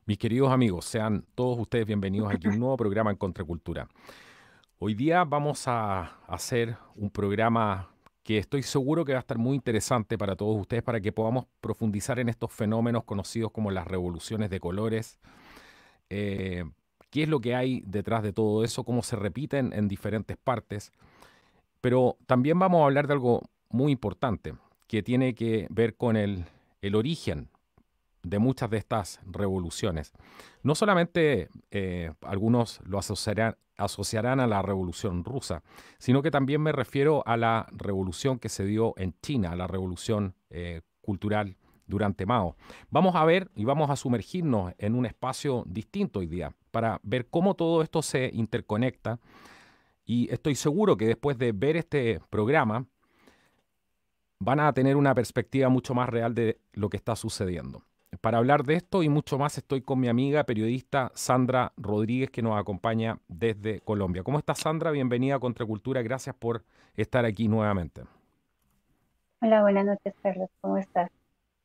Mis queridos amigos, sean todos ustedes bienvenidos aquí a un nuevo programa en Contracultura. Hoy día vamos a hacer un programa que estoy seguro que va a estar muy interesante para todos ustedes para que podamos profundizar en estos fenómenos conocidos como las revoluciones de colores, eh, qué es lo que hay detrás de todo eso, cómo se repiten en diferentes partes, pero también vamos a hablar de algo muy importante que tiene que ver con el origen de muchas de estas revoluciones. No solamente algunos lo asociarán a la revolución rusa, sino que también me refiero a la revolución que se dio en China, a la revolución cultural durante Mao. Vamos a ver y vamos a sumergirnos en un espacio distinto hoy día para ver cómo todo esto se interconecta y estoy seguro que después de ver este programa van a tener una perspectiva mucho más real de lo que está sucediendo. Para hablar de esto y mucho más estoy con mi amiga periodista Sandra Rodríguez que nos acompaña desde Colombia. ¿Cómo estás, Sandra? Bienvenida a Contracultura. Gracias por estar aquí nuevamente. Hola, buenas noches, Carlos. ¿Cómo estás?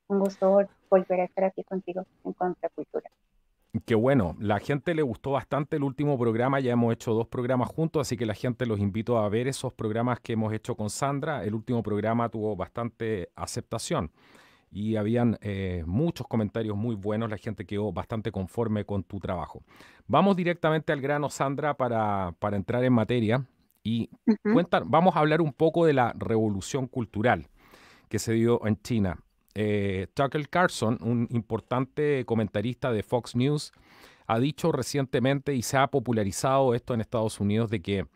Un gusto volver a estar aquí contigo en Contracultura. Qué bueno, la gente le gustó bastante el último programa, ya hemos hecho dos programas juntos, así que la gente los invito a ver esos programas que hemos hecho con Sandra. El último programa tuvo bastante aceptación y habían muchos comentarios muy buenos, la gente quedó bastante conforme con tu trabajo. Vamos directamente al grano, Sandra, para entrar en materia y Ujú. vamos a hablar un poco de la revolución cultural que se dio en China. Tucker Carlson, un importante comentarista de Fox News, ha dicho recientemente y se ha popularizado esto en Estados Unidos de que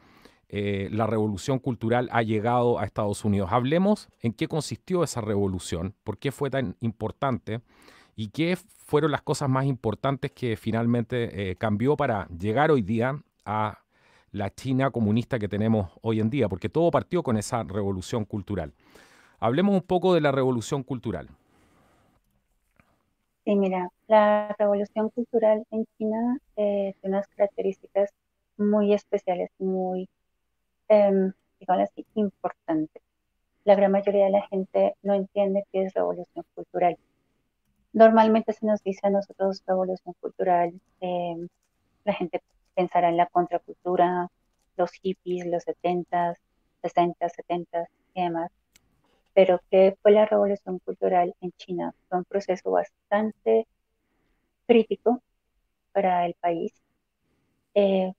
la revolución cultural ha llegado a Estados Unidos. Hablemos en qué consistió esa revolución, por qué fue tan importante y qué fueron las cosas más importantes que finalmente cambió para llegar hoy día a la China comunista que tenemos hoy en día, porque todo partió con esa revolución cultural. Hablemos un poco de la revolución cultural. Sí, mira, la revolución cultural en China tiene unas características muy especiales, muy, digamos así, importantes. La gran mayoría de la gente no entiende qué es revolución cultural. Normalmente se nos dice a nosotros revolución cultural, la gente pensará en la contracultura, los hippies, los 70s, 60, 70 y demás. Pero ¿qué fue la revolución cultural en China? Fue un proceso bastante crítico para el país. Eh,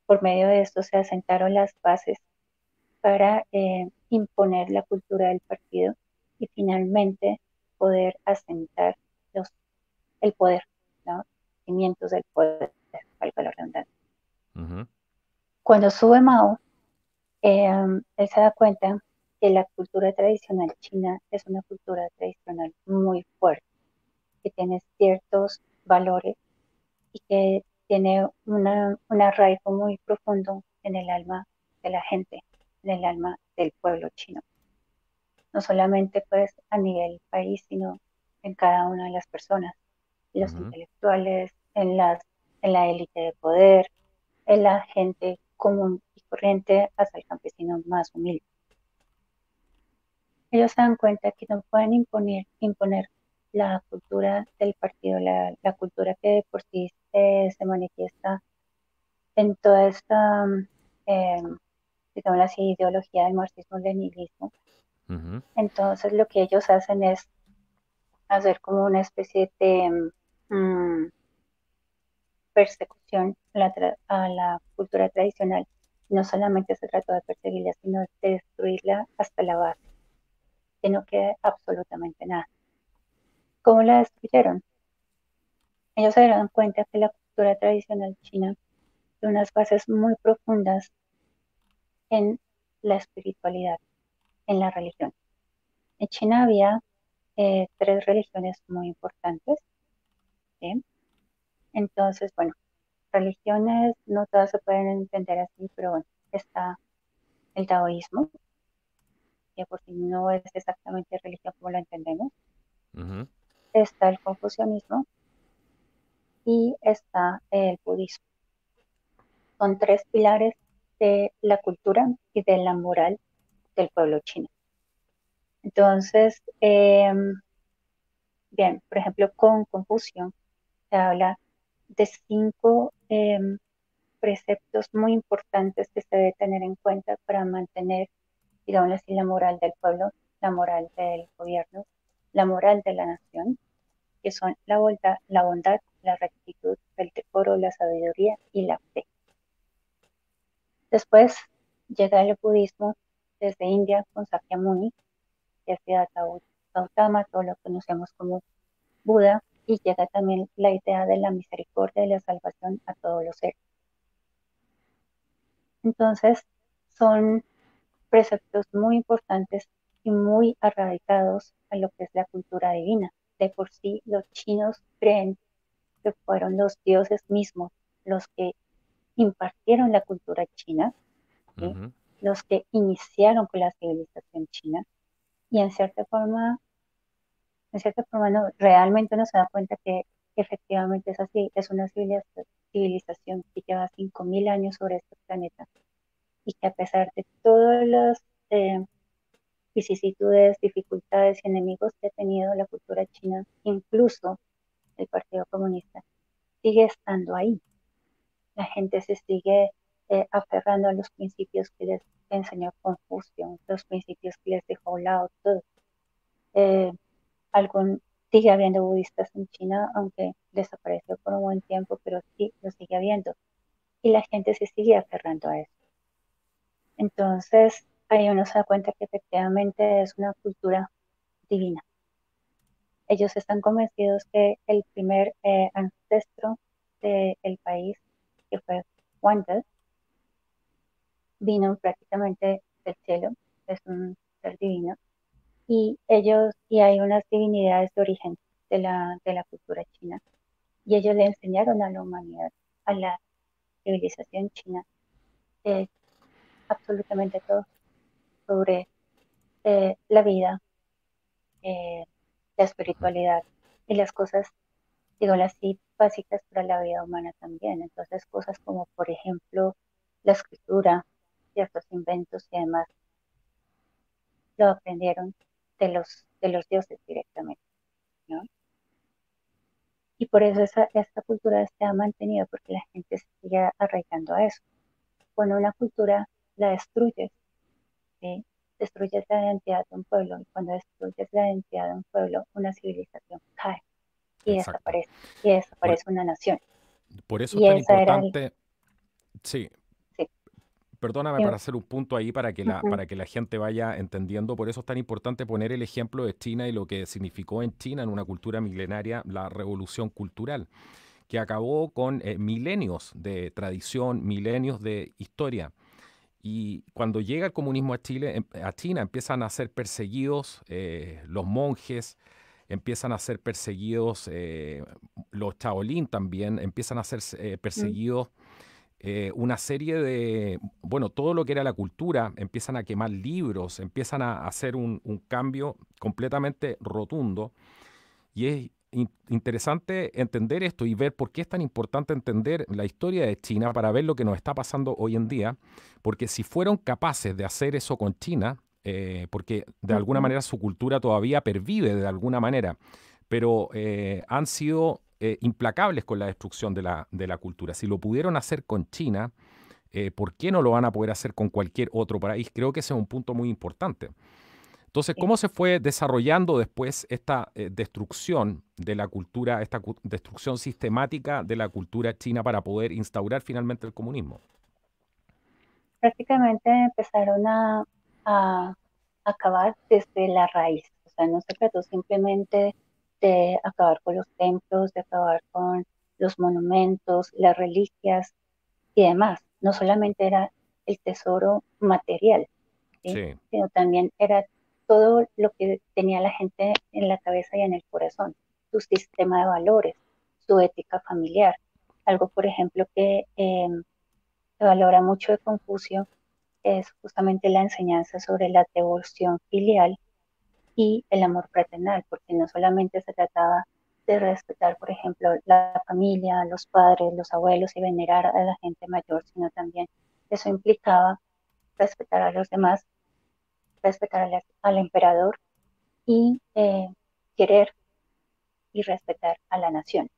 por medio de esto se asentaron las bases para imponer la cultura del partido y finalmente poder asentar los, el poder, ¿no? Cimientos del poder, valga la redundancia. Ujú, Cuando sube Mao, él se da cuenta que la cultura tradicional china es una cultura tradicional muy fuerte, que tiene ciertos valores y que tiene un arraigo muy profundo en el alma de la gente, en el alma del pueblo chino. No solamente pues a nivel país, sino en cada una de las personas, en los ujú. intelectuales, en la élite de poder, en la gente común y corriente, hasta el campesino más humilde. Ellos se dan cuenta que no pueden imponer la cultura del partido, la cultura que de por sí se manifiesta en toda esta, eh, digamos así, ideología del marxismo-leninismo. Ujú, Entonces lo que ellos hacen es hacer como una especie de persecución a la cultura tradicional. No solamente se trató de perseguirla, sino de destruirla hasta la base, que no quede absolutamente nada. ¿Cómo la destruyeron? Ellos se dieron cuenta que la cultura tradicional china tiene unas bases muy profundas en la espiritualidad, en la religión. En China había tres religiones muy importantes, ¿sí? Entonces, bueno, religiones no todas se pueden entender así, pero bueno, está el taoísmo, que por si no es exactamente religión como lo entendemos, ujú, está el confucianismo y está el budismo. Son tres pilares de la cultura y de la moral del pueblo chino. Entonces, bien, por ejemplo, con Confucio se habla de cinco preceptos muy importantes que se debe tener en cuenta para mantener, digamos así, la moral del pueblo, la moral del gobierno, la moral de la nación, que son la bondad, la rectitud, el decoro, la sabiduría y la fe. Después llega el budismo desde India con Sakyamuni, que hacía Gautama, todo lo conocemos como Buda, y llega también la idea de la misericordia y la salvación a todos los seres. Entonces, son preceptos muy importantes y muy arraigados a lo que es la cultura divina. De por sí, los chinos creen que fueron los dioses mismos los que impartieron la cultura china, ¿sí? Ujú. Los que iniciaron con la civilización china, y en cierta forma no, realmente uno se da cuenta que efectivamente es así, es una civilización que lleva 5.000 años sobre este planeta y que a pesar de todas las eh, vicisitudes, dificultades y enemigos que ha tenido la cultura china, incluso el Partido Comunista, sigue estando ahí. La gente se sigue aferrando a los principios que les enseñó Confucio, los principios que les dejó Lao Tzu. Eh, algún, sigue habiendo budistas en China, aunque desapareció por un buen tiempo, pero sí lo sigue habiendo. Y la gente se sigue aferrando a eso. Entonces, ahí uno se da cuenta que efectivamente es una cultura divina. Ellos están convencidos que el primer ancestro del país, que fue Wanda, vino prácticamente del cielo, es un ser divino, y hay unas divinidades de origen de la cultura china, y ellos le enseñaron a la humanidad, a la civilización china, eh, absolutamente todo sobre la vida, eh, la espiritualidad y las cosas, digo, así, básicas para la vida humana también. Entonces, cosas como, por ejemplo, la escritura, ciertos inventos y demás, lo aprendieron de los dioses directamente, ¿no? Y por eso esta cultura se ha mantenido, porque la gente se sigue arraigando a eso. Cuando una cultura la destruyes, ¿sí? Destruyes la identidad de un pueblo, y cuando destruyes la identidad de un pueblo, una civilización cae y Exacto. desaparece, y Por, desaparece una nación. por eso es Y tan esa era el, importante, sí, sí, perdóname dime. para hacer un punto ahí Ujú. para que la gente vaya entendiendo. Por eso es tan importante poner el ejemplo de China y lo que significó en China, en una cultura milenaria, la revolución cultural, que acabó con milenios de tradición, milenios de historia. Y cuando llega el comunismo a Chile, a China, empiezan a ser perseguidos los monjes, empiezan a ser perseguidos los Shaolin también, empiezan a ser Mm. perseguidos una serie de, bueno, todo lo que era la cultura, empiezan a quemar libros, empiezan a hacer un cambio completamente rotundo. Y es interesante entender esto y ver por qué es tan importante entender la historia de China para ver lo que nos está pasando hoy en día, porque si fueron capaces de hacer eso con China, porque de alguna Ujú. manera su cultura todavía pervive de alguna manera, pero han sido implacables con la destrucción de la cultura. Si lo pudieron hacer con China, ¿por qué no lo van a poder hacer con cualquier otro país? Creo que ese es un punto muy importante. Entonces, Sí. ¿cómo se fue desarrollando después esta destrucción de la cultura, esta destrucción sistemática de la cultura china para poder instaurar finalmente el comunismo? Prácticamente empezaron a acabar desde la raíz. O sea, no se trató simplemente de acabar con los templos, de acabar con los monumentos, las reliquias y demás. No solamente era el tesoro material, ¿sí? Sí, Sino también era todo lo que tenía la gente en la cabeza y en el corazón, su sistema de valores, su ética familiar. Algo, por ejemplo, que se valora mucho de Confucio es justamente la enseñanza sobre la devoción filial y el amor fraternal, porque no solamente se trataba de respetar, por ejemplo, la familia, los padres, los abuelos y venerar a la gente mayor, sino también eso implicaba respetar a los demás, respetar al emperador y querer y respetar a la nación.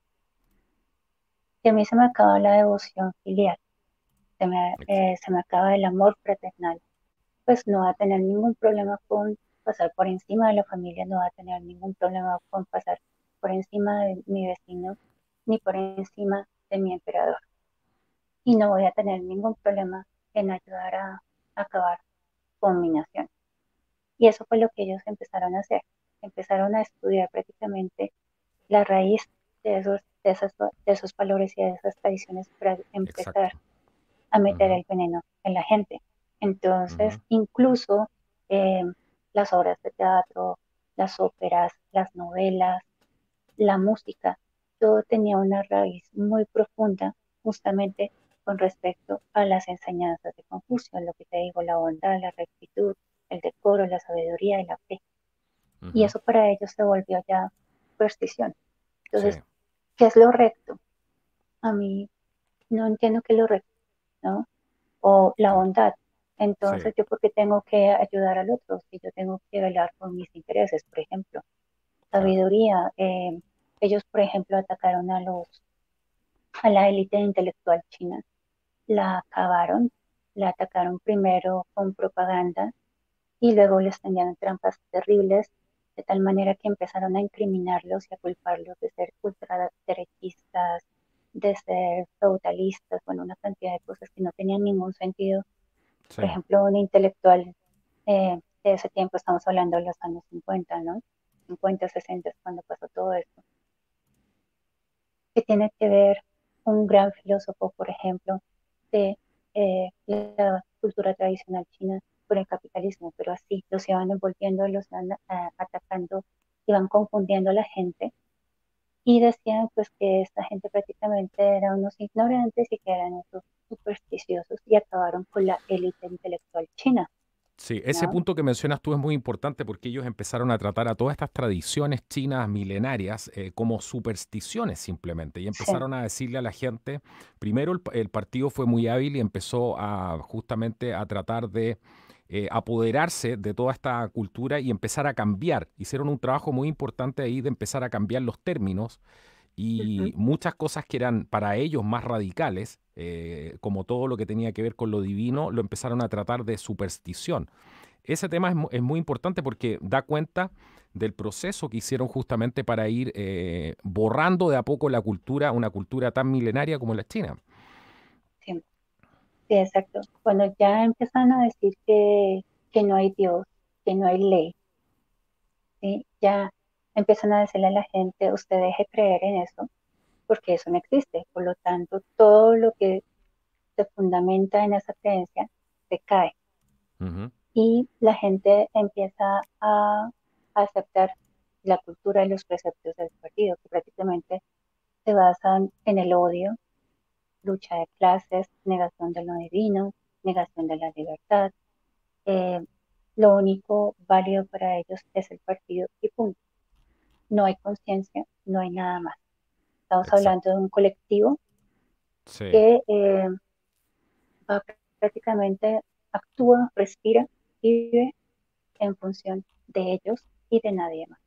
Si a mí se me acaba la devoción filial, Ex- se me acaba el amor fraternal, pues no va a tener ningún problema con pasar por encima de la familia, no va a tener ningún problema con pasar por encima de mi vecino, ni por encima de mi emperador. Y no voy a tener ningún problema en ayudar a acabar con mi nación. Y eso fue lo que ellos empezaron a hacer. Empezaron a estudiar prácticamente la raíz de esos valores y de esas tradiciones para empezar Exacto. a meter Ujú, el veneno en la gente. Entonces, ujú. incluso eh, las obras de teatro, las óperas, las novelas, la música, todo tenía una raíz muy profunda justamente con respecto a las enseñanzas de Confucio, lo que te digo, la bondad, la rectitud, el decoro, la sabiduría y la fe. Y Ujú. eso para ellos se volvió ya superstición. Sí, Entonces, ¿qué es lo recto? A mí no entiendo qué es lo recto, ¿no? O la claro. bondad. Sí, Entonces, ¿yo por qué tengo que ayudar al otro si yo tengo que velar por mis intereses, por ejemplo? claro. Sabiduría. Ellos, por ejemplo, atacaron a la élite intelectual china, la acabaron, la atacaron primero con propaganda y luego les tenían trampas terribles, de tal manera que empezaron a incriminarlos y a culparlos de ser ultraderechistas, de ser feudalistas, bueno, una cantidad de cosas que no tenían ningún sentido. Sí, Por ejemplo, un intelectual de ese tiempo, estamos hablando de los años 50, ¿no? 50, 60 es cuando pasó todo esto. Que tiene que ver un gran filósofo, por ejemplo, de la cultura tradicional china por el capitalismo, pero así los iban envolviendo, los iban atacando, iban confundiendo a la gente y decían pues que esta gente prácticamente eran unos ignorantes y que eran unos supersticiosos y acabaron con la élite intelectual china, sí, ese ¿no? punto que mencionas tú es muy importante porque ellos empezaron a tratar a todas estas tradiciones chinas milenarias como supersticiones simplemente y Sí. empezaron a decirle a la gente, primero el partido fue muy hábil y empezó a justamente a tratar de apoderarse de toda esta cultura y empezar a cambiar. Hicieron un trabajo muy importante ahí de empezar a cambiar los términos Ujú. y muchas cosas que eran para ellos más radicales, como todo lo que tenía que ver con lo divino, lo empezaron a tratar de superstición. Ese tema es muy importante porque da cuenta del proceso que hicieron justamente para ir borrando de a poco la cultura, una cultura tan milenaria como la china. Sí, sí, exacto. Cuando ya empiezan a decir que no hay Dios, que no hay ley, ¿sí? Ya empiezan a decirle a la gente, usted deje creer en eso, porque eso no existe. Por lo tanto, todo lo que se fundamenta en esa creencia se cae. Ujú. Y la gente empieza a aceptar la cultura y los preceptos del partido, que prácticamente se basan en el odio, lucha de clases, negación de lo divino, negación de la libertad. Eh, lo único válido para ellos es el partido y punto. No hay conciencia, no hay nada más. Estamos hablando Exacto. de un colectivo Sí. que va prácticamente, actúa, respira, vive en función de ellos y de nadie más,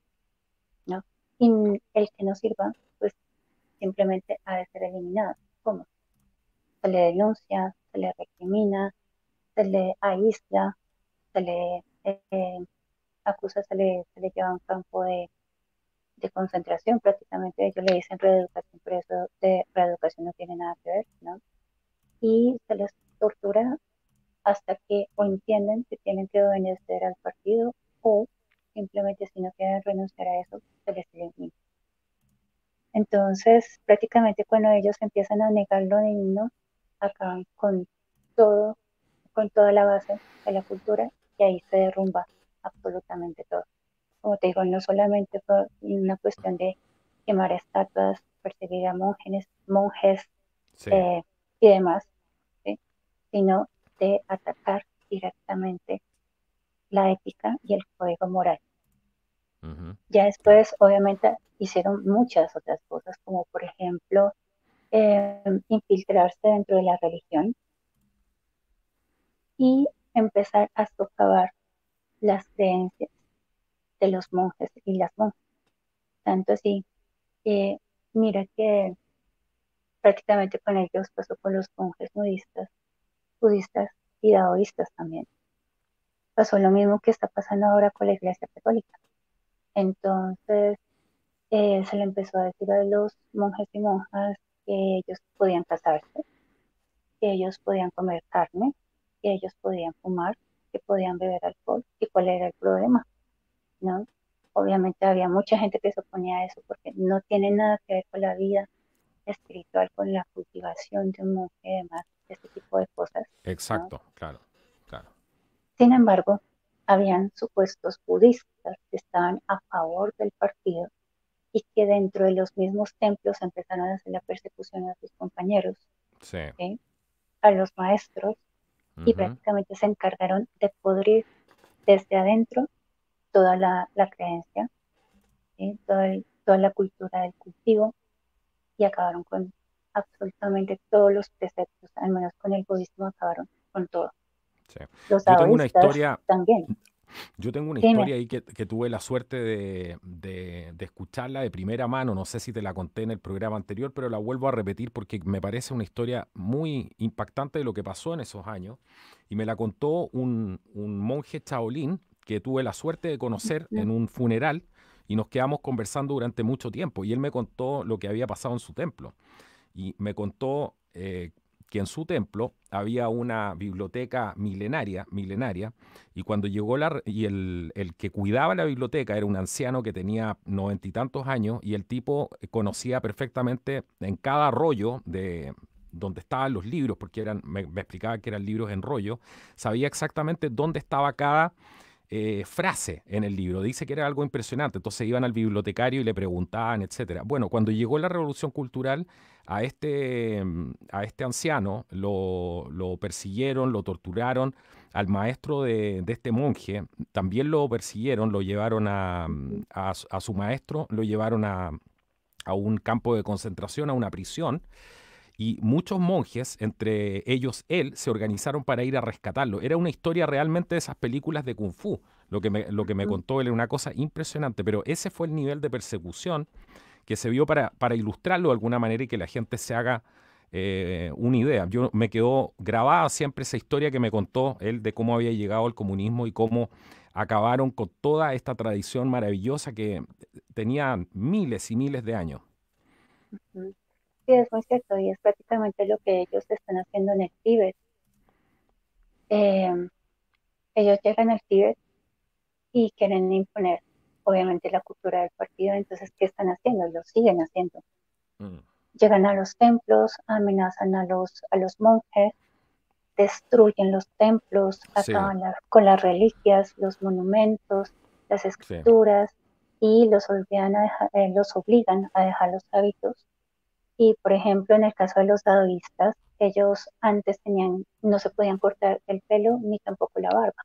¿no? Y el que no sirva, pues simplemente ha de ser eliminado. ¿Cómo? Se le denuncia, se le recrimina, se le aísla, se le acusa, se le lleva a un campo de concentración prácticamente. Ellos le dicen reeducación, pero eso de reeducación no tiene nada que ver, ¿no? Y se les tortura hasta que o entienden que tienen que obedecer al partido o simplemente si no quieren renunciar a eso, se les elimina. Entonces, prácticamente cuando ellos empiezan a negar lo divino, acaban con todo, con toda la base de la cultura y ahí se derrumba absolutamente todo. Como te digo, no solamente fue una cuestión de quemar estatuas, perseguir a monjes Sí. eh, y demás, ¿sí? Sino de atacar directamente la ética y el código moral. Ujú. Ya Claro. después, obviamente, hicieron muchas otras cosas, como por ejemplo infiltrarse dentro de la religión y empezar a socavar las creencias de los monjes y las monjas. Tanto así, eh, mira que prácticamente con ellos pasó con los monjes budistas y daoístas también. Pasó lo mismo que está pasando ahora con la Iglesia Católica. Entonces, se le empezó a decir a los monjes y monjas que ellos podían casarse, que ellos podían comer carne, que ellos podían fumar, que podían beber alcohol. ¿Y cuál era el problema? ¿No? Obviamente había mucha gente que se oponía a eso porque no tiene nada que ver con la vida espiritual, con la cultivación de un monje y demás, este tipo de cosas, ¿no? Exacto, claro, claro. Sin embargo, habían supuestos budistas que estaban a favor del partido y que dentro de los mismos templos empezaron a hacer la persecución a sus compañeros, Sí. ¿sí? A los maestros, y Ujú. prácticamente se encargaron de podrir desde adentro toda la creencia, ¿sí? Toda la cultura del cultivo, y acabaron con absolutamente todos los preceptos, al menos con el budismo acabaron con todo. Sí. Los Yo tengo una taoístas historia, también. yo tengo una Dime. historia ahí que tuve la suerte de escucharla de primera mano. No sé si te la conté en el programa anterior, pero la vuelvo a repetir porque me parece una historia muy impactante de lo que pasó en esos años. Y me la contó un monje Shaolin que tuve la suerte de conocer Mm, en un funeral y nos quedamos conversando durante mucho tiempo. Y él me contó lo que había pasado en su templo. Y me contó que en su templo había una biblioteca milenaria, y cuando llegó y el que cuidaba la biblioteca era un anciano que tenía 90 y tantos años, y el tipo conocía perfectamente en cada rollo de donde estaban los libros, porque me explicaba que eran libros en rollo, sabía exactamente dónde estaba cada frase en el libro. Dice que era algo impresionante. Entonces iban al bibliotecario y le preguntaban, etcétera. Bueno, cuando llegó la Revolución Cultural, a este anciano lo persiguieron, lo torturaron. Al maestro de este monje también lo persiguieron, lo llevaron ujú, a su maestro, lo llevaron a un campo de concentración, a una prisión, y muchos monjes, entre ellos él, se organizaron para ir a rescatarlo. Era una historia realmente de esas películas de Kung Fu. Lo que me ujú. contó él era una cosa impresionante, pero ese fue el nivel de persecución que se vio para ilustrarlo de alguna manera y que la gente se haga una idea. Yo me quedó grabada siempre esa historia que me contó él de cómo había llegado al comunismo y cómo acabaron con toda esta tradición maravillosa que tenía miles y miles de años. Ujú. Sí, es muy cierto, y es prácticamente lo que ellos están haciendo en el Tíbet. Eh, Ellos llegan al Tíbet y quieren imponer, obviamente, la cultura del partido. Entonces, ¿qué están haciendo? Lo siguen haciendo. Mm. Llegan a los templos, amenazan a los monjes, destruyen los templos, Sí, acaban con las reliquias, los monumentos, las sí, escrituras, y los obligan a dejar los hábitos. Y por ejemplo, en el caso de los dadoístas, ellos antes no se podían cortar el pelo ni tampoco la barba,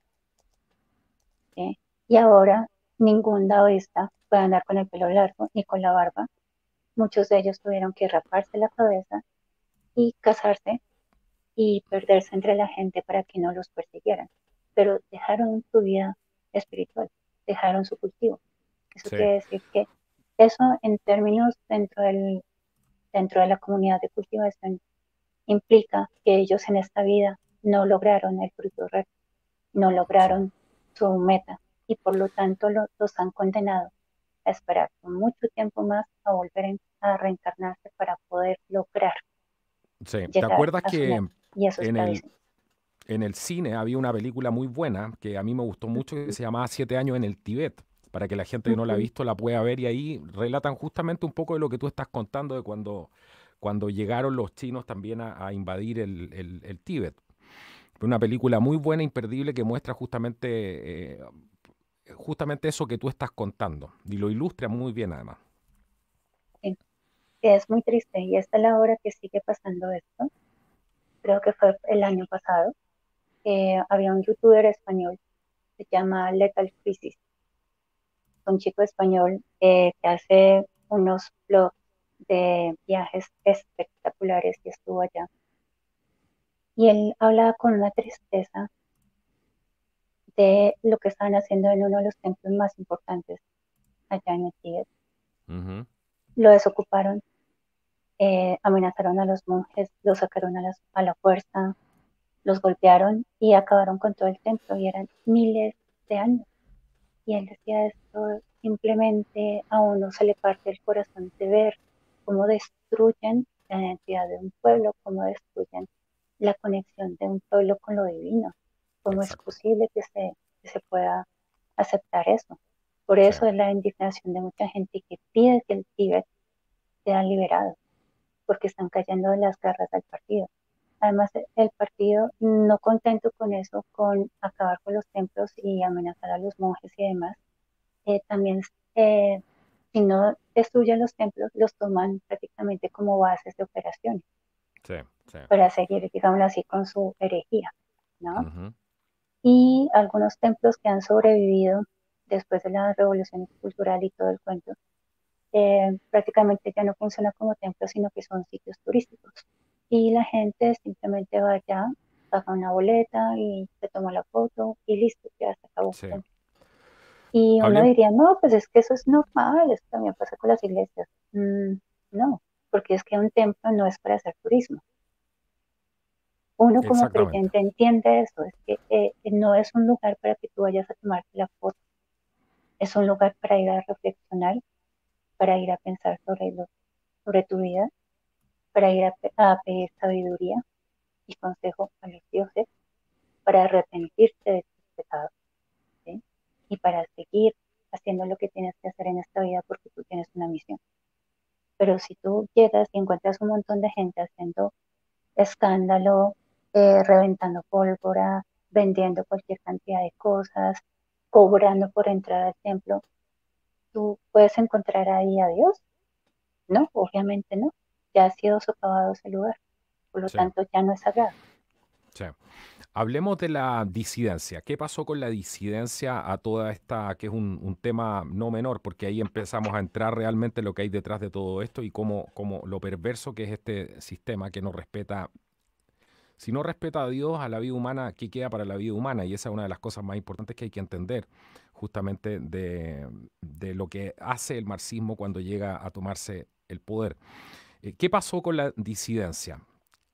¿sí? Y ahora ningún dadoísta puede andar con el pelo largo ni con la barba. Muchos de ellos tuvieron que raparse la cabeza y casarse y perderse entre la gente para que no los persiguieran. Pero dejaron su vida espiritual, dejaron su cultivo. Eso sí. quiere decir que eso en términos dentro de la comunidad de cultivación implica que ellos en esta vida no lograron el fruto recto, no Sí. lograron su meta, y por lo tanto los han condenado a esperar por mucho tiempo más a volver a reencarnarse para poder lograr Sí. ¿Te llegar acuerdas a su que meta. Y eso es en el, gravísimo. en el cine había una película muy buena que a mí me gustó mucho que se llamaba Siete años en el Tíbet? Para que la gente que no la ha Ujú, visto la pueda ver, y ahí relatan justamente un poco de lo que tú estás contando de cuando llegaron los chinos también a invadir el Tíbet. Una película muy buena, imperdible, que muestra justamente eso que tú estás contando y lo ilustra muy bien además. sí. Es muy triste, y esta es la hora que sigue pasando esto. Creo que fue el año pasado. Había un youtuber español, se llama Lethal Crisis, un chico español que hace unos vlogs de viajes espectaculares, y estuvo allá. Y él hablaba con una tristeza de lo que estaban haciendo en uno de los templos más importantes allá en el Tíbet. Ujú. Lo desocuparon, amenazaron a los monjes, los sacaron a la fuerza, los golpearon y acabaron con todo el templo y eran miles de años. Y él decía esto, simplemente a uno se le parte el corazón de ver cómo destruyen la identidad de un pueblo, cómo destruyen la conexión de un pueblo con lo divino, cómo es Exacto. posible que se pueda aceptar eso. Por Sí, eso es la indignación de mucha gente que pide que el Tíbet sea liberado, porque están cayendo de las garras del partido. Además, el partido, no contento con eso, con acabar con los templos y amenazar a los monjes y demás, también, eh, si no destruyen los templos, los toman prácticamente como bases de operaciones sí, sí. para seguir, digamos así, con su herejía, ¿no? Ujú. Y algunos templos que han sobrevivido después de la revolución cultural y todo el cuento, prácticamente ya no funcionan como templos, sino que son sitios turísticos. Y la gente simplemente va allá, paga una boleta y se toma la foto y listo, ya se acabó. Sí. Y uno Hablemos, diría, no, pues es que eso es normal, eso también pasa con las iglesias. No, porque es que un templo no es para hacer turismo. Uno como exactamente. creyente entiende eso, es que no es un lugar para que tú vayas a tomarte la foto, es un lugar para ir a reflexionar, para ir a pensar sobre tu vida, para ir a pedir sabiduría y consejo a los dioses, para arrepentirte de tus pecados, ¿sí? Y para seguir haciendo lo que tienes que hacer en esta vida porque tú tienes una misión. Pero si tú llegas y encuentras un montón de gente haciendo escándalo, reventando pólvora, vendiendo cualquier cantidad de cosas, cobrando por entrar al templo, ¿tú puedes encontrar ahí a Dios? No, obviamente no. Ya ha sido socavado ese lugar, por lo Sí, tanto ya no es sagrado. sí. Hablemos de la disidencia. ¿Qué pasó con la disidencia a toda esta, que es un tema no menor, porque ahí empezamos a entrar realmente en lo que hay detrás de todo esto y cómo lo perverso que es este sistema que no respeta, si no respeta a Dios, a la vida humana, ¿qué queda para la vida humana? Y esa es una de las cosas más importantes que hay que entender justamente de lo que hace el marxismo cuando llega a tomarse el poder. ¿Qué pasó con la disidencia?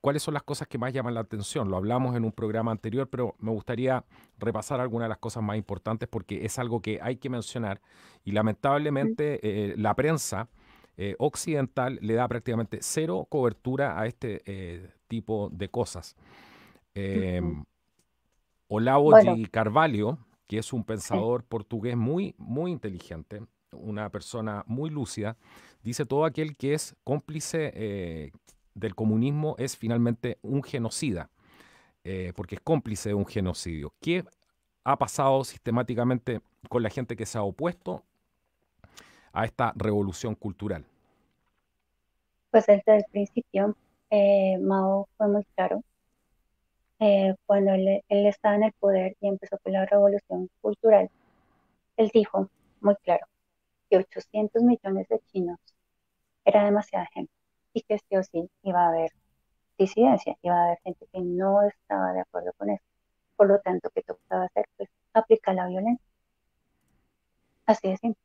¿Cuáles son las cosas que más llaman la atención? Lo hablamos en un programa anterior, pero me gustaría repasar algunas de las cosas más importantes porque es algo que hay que mencionar y Mm, lamentablemente la prensa occidental le da prácticamente cero cobertura a este tipo de cosas. Eh, ujú. Olavo Bueno, de Carvalho, que es un sí, pensador portugués muy, muy inteligente, una persona muy lúcida, dice todo aquel que es cómplice del comunismo es finalmente un genocida, porque es cómplice de un genocidio. ¿Qué ha pasado sistemáticamente con la gente que se ha opuesto a esta revolución cultural? pues desde el principio Mao fue muy claro. Cuando él estaba en el poder y empezó con la revolución cultural, él dijo muy claro que 800 millones de chinos era demasiada gente y que sí o sí iba a haber disidencia, iba a haber gente que no estaba de acuerdo con eso. Por lo tanto, ¿qué tocaba hacer? Pues aplicar la violencia, así de simple.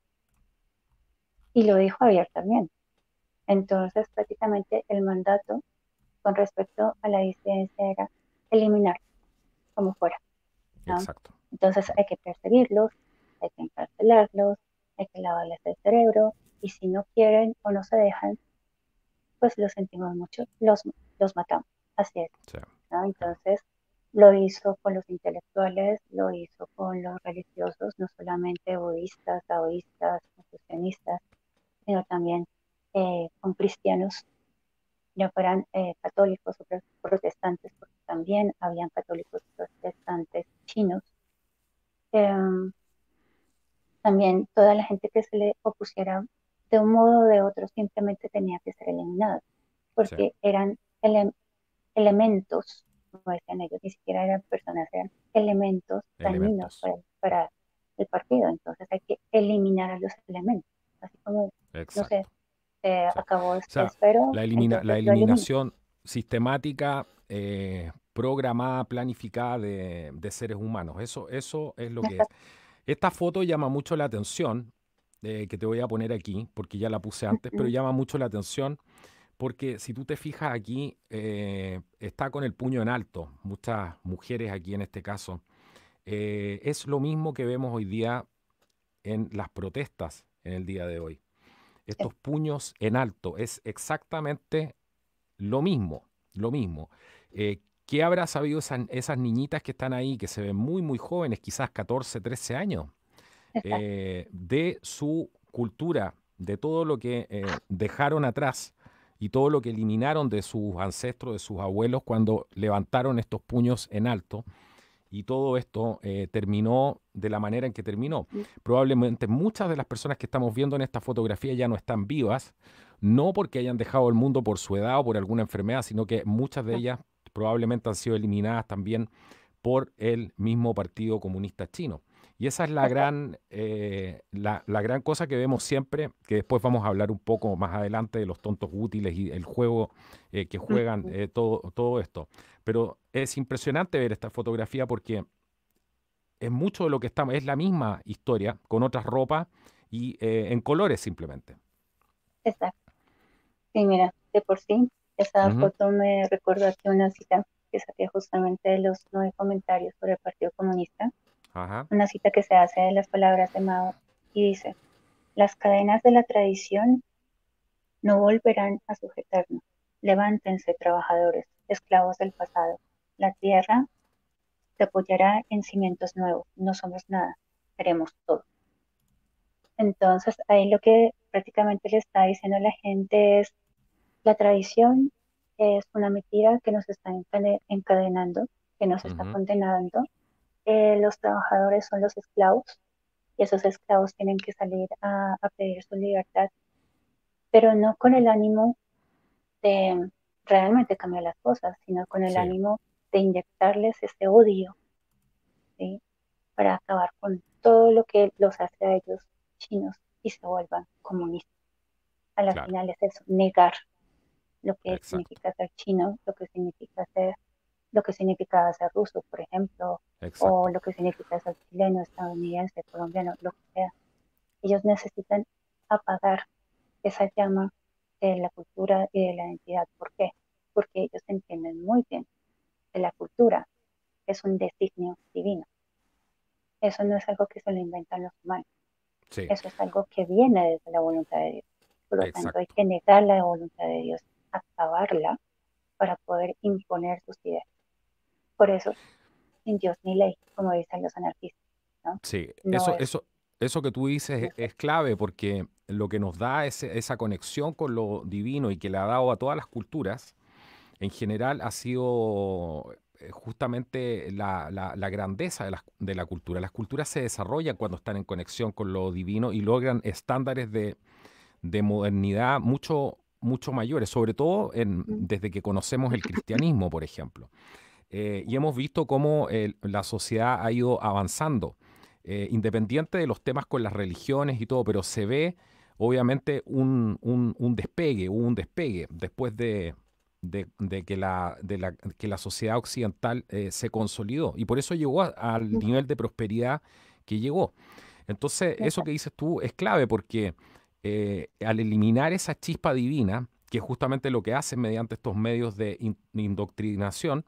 Y lo dijo abiertamente. Entonces, prácticamente el mandato con respecto a la disidencia era eliminar como fuera, ¿no? Exacto. Entonces hay que perseguirlos, hay que encarcelarlos, hay que lavarles el cerebro y si no quieren o no se dejan, pues lo sentimos mucho, los matamos. Así es, Sí, ¿no? sí, Entonces lo hizo con los intelectuales, lo hizo con los religiosos, no solamente budistas, taoístas, confucianistas, sino también con cristianos, ya fueran católicos o protestantes, porque también habían católicos protestantes chinos. Em, También toda la gente que se le opusiera de un modo o de otro simplemente tenía que ser eliminada, sí, porque eran elementos, como decían ellos, ni siquiera eran personas, eran elementos dañinos elementos. para el partido. Entonces hay que eliminar a los elementos, así como, no sé, Exacto. se Sí. O acabó este sea, esfero, la entonces lo elimino. eliminación sistemática, programada, planificada de seres humanos. Eso es lo que es. Exacto. Esta foto llama mucho la atención, que te voy a poner aquí, porque ya la puse antes, pero Ujú. llama mucho la atención porque si tú te fijas aquí, está con el puño en alto, muchas mujeres aquí en este caso. Es lo mismo que vemos hoy día en las protestas en el día de hoy. Sí, Estos puños en alto es exactamente lo mismo, lo mismo. ¿Qué habrá sabido esas niñitas que están ahí, que se ven muy, muy jóvenes, quizás 14, 13 años, exacto. de su cultura, de todo lo que dejaron atrás y todo lo que eliminaron de sus ancestros, de sus abuelos, cuando levantaron estos puños en alto? Y todo esto terminó de la manera en que terminó. Ujú. Probablemente muchas de las personas que estamos viendo en esta fotografía ya no están vivas, no porque hayan dejado el mundo por su edad o por alguna enfermedad, sino que muchas de No, ellas probablemente han sido eliminadas también por el mismo Partido Comunista Chino. Y esa es exacto. la gran cosa que vemos siempre, que después vamos a hablar un poco más adelante de los tontos útiles y el juego que juegan, Ujú. todo esto. Pero es impresionante ver esta fotografía porque es mucho de lo que estamos, es la misma historia, con otras ropas y en colores simplemente. Exacto. Sí, mira, de por sí, esa Ujú. foto me recordó aquí una cita que saqué justamente de los 9 comentarios sobre el Partido Comunista, Ajá, una cita que se hace de las palabras de Mao y dice, las cadenas de la tradición no volverán a sujetarnos. Levántense, trabajadores, esclavos del pasado. La tierra se apoyará en cimientos nuevos. No somos nada, seremos todo. Entonces, ahí lo que prácticamente le está diciendo a la gente es, la tradición es una mentira que nos está encadenando, que nos está ujú, condenando. Los trabajadores son los esclavos y esos esclavos tienen que salir a pedir su libertad, pero no con el ánimo de realmente cambiar las cosas, sino con el sí, ánimo de inyectarles ese odio, ¿sí? Para acabar con todo lo que los hace a ellos chinos y se vuelvan comunistas. A la claro, final es eso, negar lo que exacto, significa ser chino, lo que significa ser ruso, por ejemplo, o exacto, lo que significa ser chileno, estadounidense, colombiano, lo que sea. Ellos necesitan apagar esa llama de la cultura y de la identidad. ¿Por qué? Porque ellos entienden muy bien que la cultura es un designio divino. Eso no es algo que se lo inventan los humanos. sí, Eso es algo que viene desde la voluntad de Dios. Por lo tanto, hay exacto. que negar la voluntad de Dios, acabarla para poder imponer sus ideas. Por eso, sin Dios ni ley, como dicen los anarquistas, ¿no? Sí, No es, eso que tú dices no sé. es clave porque lo que nos da esa conexión con lo divino y que le ha dado a todas las culturas, en general ha sido justamente la grandeza de la cultura. Las culturas se desarrollan cuando están en conexión con lo divino y logran estándares de modernidad mucho, mucho mayores, sobre todo Mm, desde que conocemos el cristianismo, por ejemplo. Y hemos visto cómo la sociedad ha ido avanzando, independiente de los temas con las religiones y todo, pero se ve obviamente un despegue, hubo un despegue después de que la sociedad occidental se consolidó y por eso llegó al mm, nivel de prosperidad que llegó. Entonces, eso que exacto. dices tú es clave porque al eliminar esa chispa divina, que es justamente lo que hacen mediante estos medios de indoctrinación,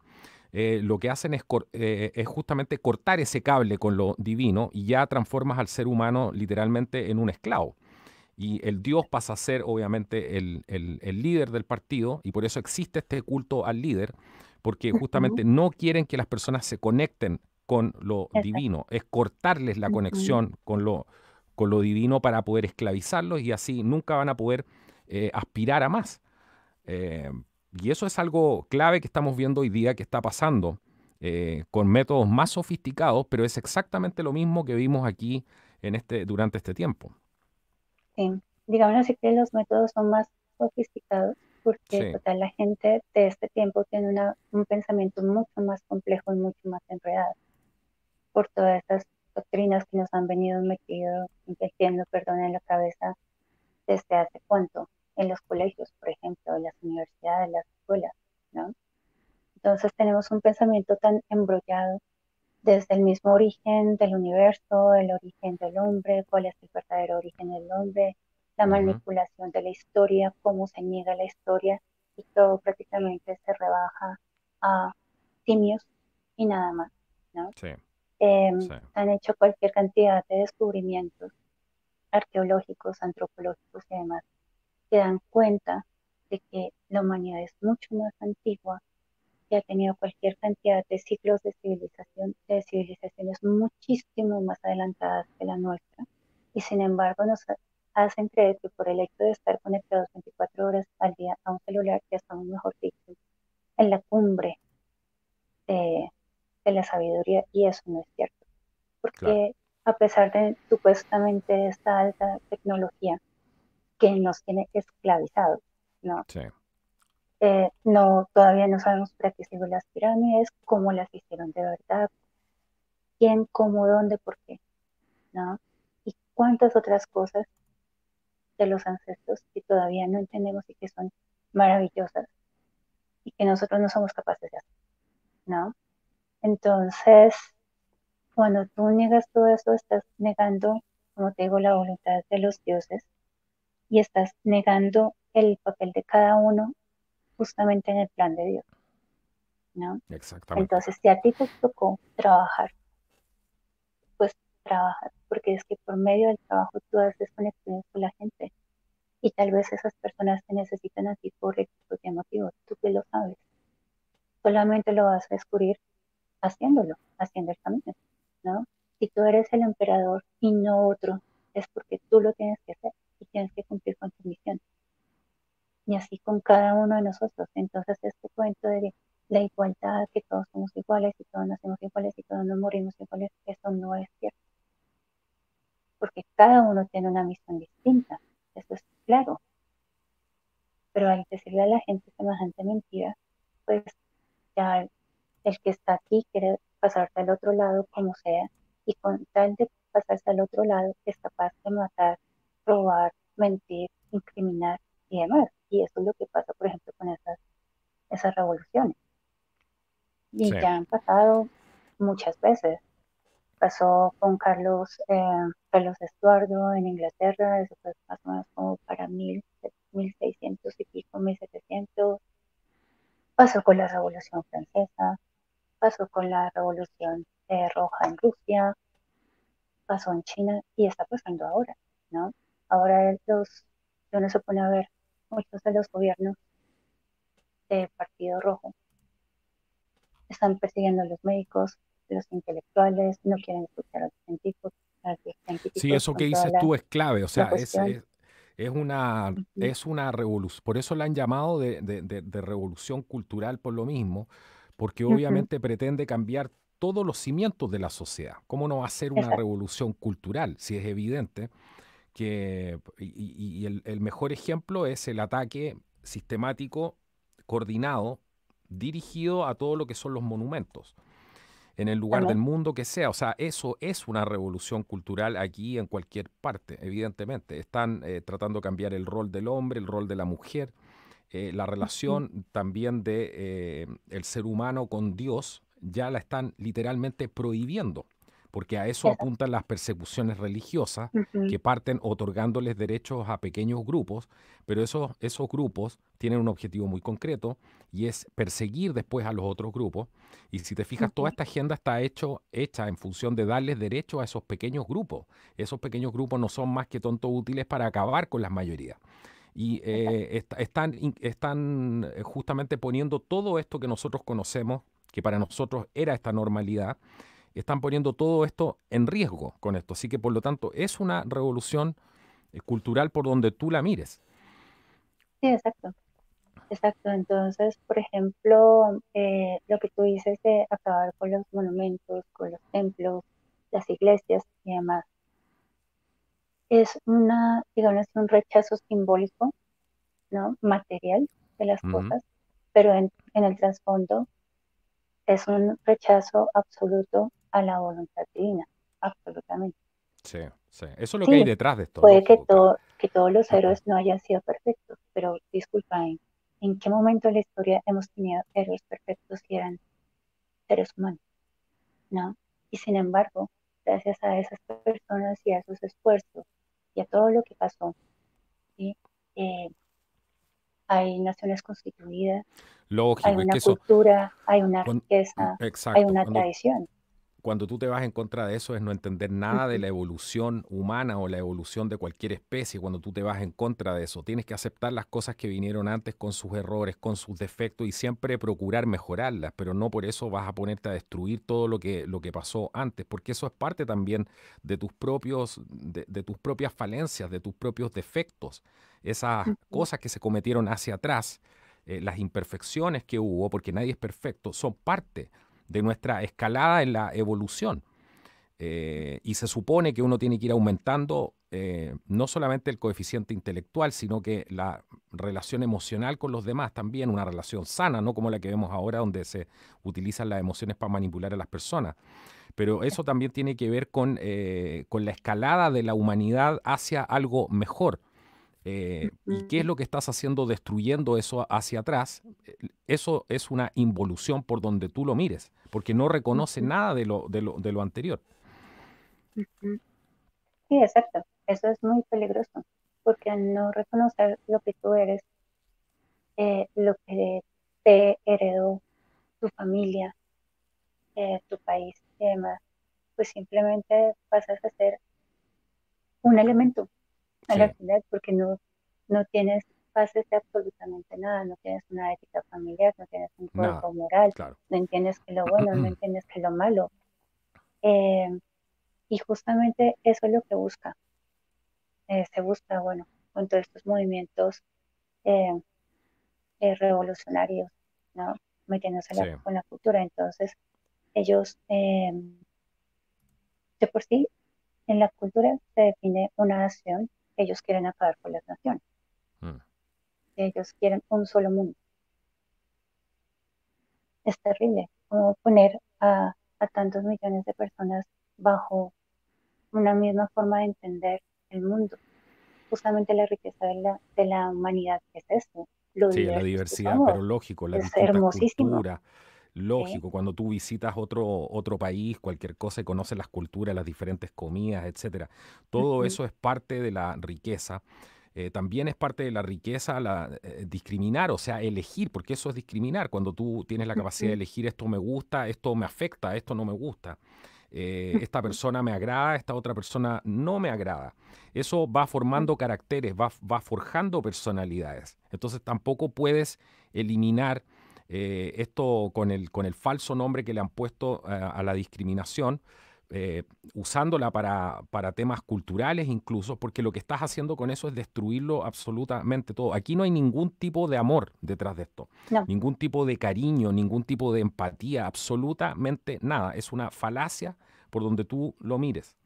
lo que hacen es justamente cortar ese cable con lo divino y ya transformas al ser humano literalmente en un esclavo. Y el Dios pasa a ser obviamente el líder del partido y por eso existe este culto al líder, porque Ujú, justamente no quieren que las personas se conecten con lo exacto. divino, es cortarles la Ujú, conexión con lo divino para poder esclavizarlos y así nunca van a poder aspirar a más. Eh, y eso es algo clave que estamos viendo hoy día que está pasando con métodos más sofisticados, pero es exactamente lo mismo que vimos aquí durante este tiempo. sí. Digamos así que los métodos son más sofisticados porque Sí, total la gente de este tiempo tiene un pensamiento mucho más complejo y mucho más enredado por todas esas doctrinas que nos han venido metiendo, perdón, en la cabeza desde hace cuánto, en los colegios, por ejemplo, en las universidades, en las escuelas, ¿no? Entonces tenemos un pensamiento tan embrollado desde el mismo origen del universo, el origen del hombre, cuál es el verdadero origen del hombre, la Ujú. manipulación de la historia, cómo se niega la historia y todo prácticamente se rebaja a simios y nada más, ¿no? Sí, sí, Han hecho cualquier cantidad de descubrimientos arqueológicos, antropológicos y demás que dan cuenta de que la humanidad es mucho más antigua, que ha tenido cualquier cantidad de ciclos de civilización, de civilizaciones muchísimo más adelantadas que la nuestra, y sin embargo nos hacen creer que por el hecho de estar conectados 24 horas al día a un celular, ya estamos, mejor dicho, en la cumbre de, de la sabiduría, y eso no es cierto, claro. porque a pesar de supuestamente esta alta tecnología que nos tiene esclavizados, ¿no? Sí, No, todavía no sabemos para qué sirven las pirámides, cómo las hicieron de verdad, quién, cómo, dónde, por qué, ¿no? Y cuántas otras cosas de los ancestros que todavía no entendemos y que son maravillosas y que nosotros no somos capaces de hacer, ¿no? Entonces, cuando tú niegas todo eso, estás negando, como te digo, la voluntad de los dioses y estás negando el papel de cada uno justamente en el plan de Dios, ¿no? exactamente. Entonces, si a ti te tocó trabajar, pues trabajas, porque es que por medio del trabajo tú haces conexiones con la gente y tal vez esas personas te necesitan a ti por X o Y motivo, tú que lo sabes, solamente lo vas a descubrir haciéndolo, haciendo el camino, ¿no? Si tú eres el emperador y no otro, es porque tú lo tienes que hacer y tienes que cumplir con tu misión. Y así con cada uno de nosotros. Entonces este cuento de la igualdad, que todos somos iguales y todos nacemos iguales y todos nos morimos iguales, eso no es cierto, porque cada uno tiene una misión distinta, eso es claro, pero al decirle a la gente semejante mentira, pues ya el que está aquí quiere pasarse al otro lado como sea, y con tal de pasarse al otro lado es capaz de matar, robar, mentir, incriminar y demás. Y eso es lo que pasa, por ejemplo, con esas revoluciones. Y Sí, ya han pasado muchas veces. Pasó con Carlos Estuardo en Inglaterra, eso fue más o menos como para 1600 y pico, 1700. Pasó con la Revolución Francesa, pasó con la Revolución Roja en Rusia, pasó en China y está pasando ahora, ¿no? Ahora si uno se pone a ver, muchos de los gobiernos de Partido Rojo están persiguiendo a los médicos, los intelectuales, no quieren escuchar a los sí, científicos eso que con toda dices tú es clave, o la sea, cuestión. Ujú, es una revolución, por eso la han llamado de revolución cultural por lo mismo, porque ujú, obviamente pretende cambiar todos los cimientos de la sociedad. ¿Cómo no va a ser una exacto. revolución cultural si es evidente que, y el mejor ejemplo es el ataque sistemático, coordinado, dirigido a todo lo que son los monumentos? En el lugar del También. mundo que sea. O sea, eso es una revolución cultural aquí en cualquier parte, evidentemente. Están tratando de cambiar el rol del hombre, el rol de la mujer, la Ujú, relación también de el ser humano con Dios, ya la están literalmente prohibiendo, porque a eso exacto. apuntan las persecuciones religiosas Ujú, que parten otorgándoles derechos a pequeños grupos, pero esos grupos tienen un objetivo muy concreto y es perseguir después a los otros grupos. Y si te fijas, toda ujú, esta agenda está hecha en función de darles derecho a esos pequeños grupos. Esos pequeños grupos no son más que tontos útiles para acabar con las mayorías. Y exacto. están justamente poniendo todo esto que nosotros conocemos, que para nosotros era esta normalidad, están poniendo todo esto en riesgo con esto. Así que por lo tanto es una revolución cultural por donde tú la mires. Sí, exacto. Exacto. Entonces, por ejemplo, lo que tú dices de acabar con los monumentos, con los templos, las iglesias y demás, es digamos, un rechazo simbólico, ¿no? Material de las Ujú. cosas, pero en el trasfondo es un rechazo absoluto a la voluntad divina, absolutamente. Sí, sí. Eso es lo que hay Sí, detrás de esto, puede lógico, claro. que todos los héroes no hayan sido perfectos, pero disculpa, ¿en qué momento de la historia hemos tenido héroes perfectos que eran seres humanos? ¿No? Y sin embargo, gracias a esas personas y a esos esfuerzos y a todo lo que pasó, eh, hay naciones constituidas, hay Lógico, es una que eso, cultura, hay una cuan- riqueza, hay exacto, una tradición. cuando tú te vas en contra de eso es no entender nada de Ujú, la evolución humana o la evolución de cualquier especie. Cuando tú te vas en contra de eso, tienes que aceptar las cosas que vinieron antes con sus errores, con sus defectos y siempre procurar mejorarlas, pero no por eso vas a ponerte a destruir todo lo que pasó antes, porque eso es parte también de tus propios, de tus propias falencias, de tus propios defectos. Esas ujú, cosas que se cometieron hacia atrás, las imperfecciones que hubo, porque nadie es perfecto, son parte de nuestra escalada en la evolución. Y se supone que uno tiene que ir aumentando no solamente el coeficiente intelectual, sino que la relación emocional con los demás también, una relación sana, no como la que vemos ahora, donde se utilizan las emociones para manipular a las personas. Pero eso también tiene que ver con la escalada de la humanidad hacia algo mejor. ¿Y qué es ujú, lo que estás haciendo destruyendo eso hacia atrás? Eso es una involución por donde tú lo mires, porque no reconoce ujú, nada de lo anterior. ujú. Sí, exacto. Eso es muy peligroso, porque al no reconocer lo que tú eres, lo que te heredó tu familia, tu país y demás, pues simplemente pasas a ser un elemento a la Sí, final, porque no tienes bases de absolutamente nada, no tienes una ética familiar, no tienes un nada, código moral, claro. no entiendes que lo bueno, no entiendes que lo malo. Eh, y justamente eso es lo que busca. Se busca, bueno, con todos estos movimientos eh, revolucionarios, ¿no? Metiéndose Sí, con la cultura. Entonces, ellos, de por sí, en la cultura se define una nación, ellos quieren acabar con las naciones, mm, ellos quieren un solo mundo. Es terrible como poner a tantos millones de personas bajo una misma forma de entender el mundo. Justamente la riqueza de la humanidad es eso, lo sí, la diversos que diversidad, somos. pero lógico, las Es distintas hermosísimo, culturas, ¿sí? lógico, cuando tú visitas otro país, cualquier cosa y conoces las culturas, las diferentes comidas, etcétera, todo Ujú, eso es parte de la riqueza. También es parte de la riqueza discriminar, o sea, elegir, porque eso es discriminar, cuando tú tienes la capacidad de ujú, elegir esto me gusta, esto me afecta, esto no me gusta. Esta ujú, persona me agrada, esta otra persona no me agrada. Eso va formando caracteres, va forjando personalidades. Entonces tampoco puedes eliminar esto con el falso nombre que le han puesto a la discriminación, eh, usándola para temas culturales incluso, porque lo que estás haciendo con eso es destruirlo absolutamente todo. Aquí no hay ningún tipo de amor detrás de esto, no, ningún tipo de cariño, ningún tipo de empatía, absolutamente nada. Es una falacia por donde tú lo mires.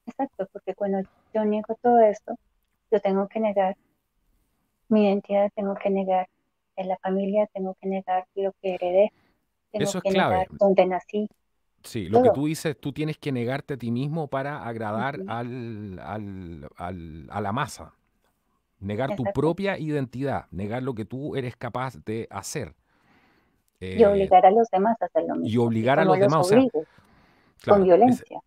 exacto, porque cuando yo niego todo esto, yo tengo que negar mi identidad, tengo que negar la familia, tengo que negar lo que heredé, tengo Eso es que clave. negar dónde nací, Sí, lo que todo. tú dices, tú tienes que negarte a ti mismo para agradar Ujú, a la masa. Negar tu exacto. propia identidad, negar lo que tú eres capaz de hacer. Y eh, obligar a los demás a hacer lo y mismo. ¿Y obligar a cómo los los demás, o sea, obligo? Con claro, violencia.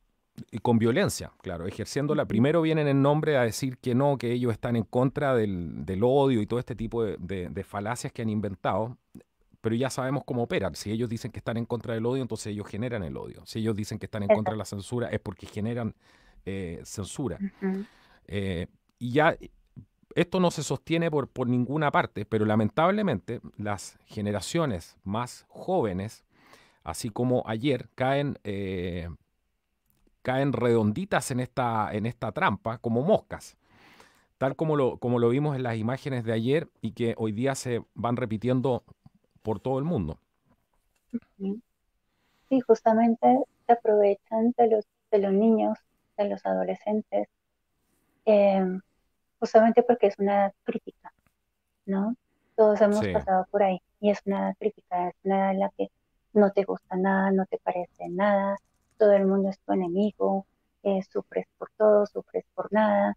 y con violencia, claro, ejerciéndola. Ujú, Primero vienen en nombre a decir que no, que ellos están en contra del odio y todo este tipo de falacias que han inventado, pero ya sabemos cómo operan. Si ellos dicen que están en contra del odio, entonces ellos generan el odio. Si ellos dicen que están en contra de la exacto. censura, es porque generan censura. Ujú, Eh, y ya esto no se sostiene por ninguna parte, pero lamentablemente las generaciones más jóvenes, así como ayer, caen redonditas en esta trampa como moscas, tal como lo vimos en las imágenes de ayer y que hoy día se van repitiendo por todo el mundo. ujú. Sí, justamente se aprovechan de los niños, de los adolescentes, em, justamente porque es una edad crítica, ¿no? Todos hemos Sí, pasado por ahí y es una edad crítica, es una edad en la que no te gusta nada, no te parece nada, todo el mundo es tu enemigo, sufres por todo, sufres por nada,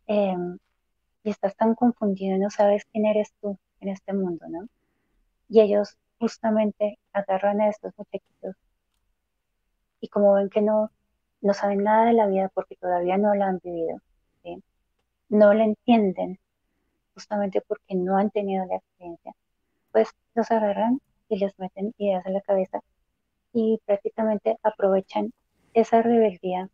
em, y estás tan confundido y no sabes quién eres tú en este mundo, ¿no? Y ellos justamente agarran a estos muchachitos y como ven que no saben nada de la vida porque todavía no la han vivido, ¿sí? No la entienden, justamente porque no han tenido la experiencia, pues los agarran y les meten ideas en la cabeza y prácticamente aprovechan esa rebeldía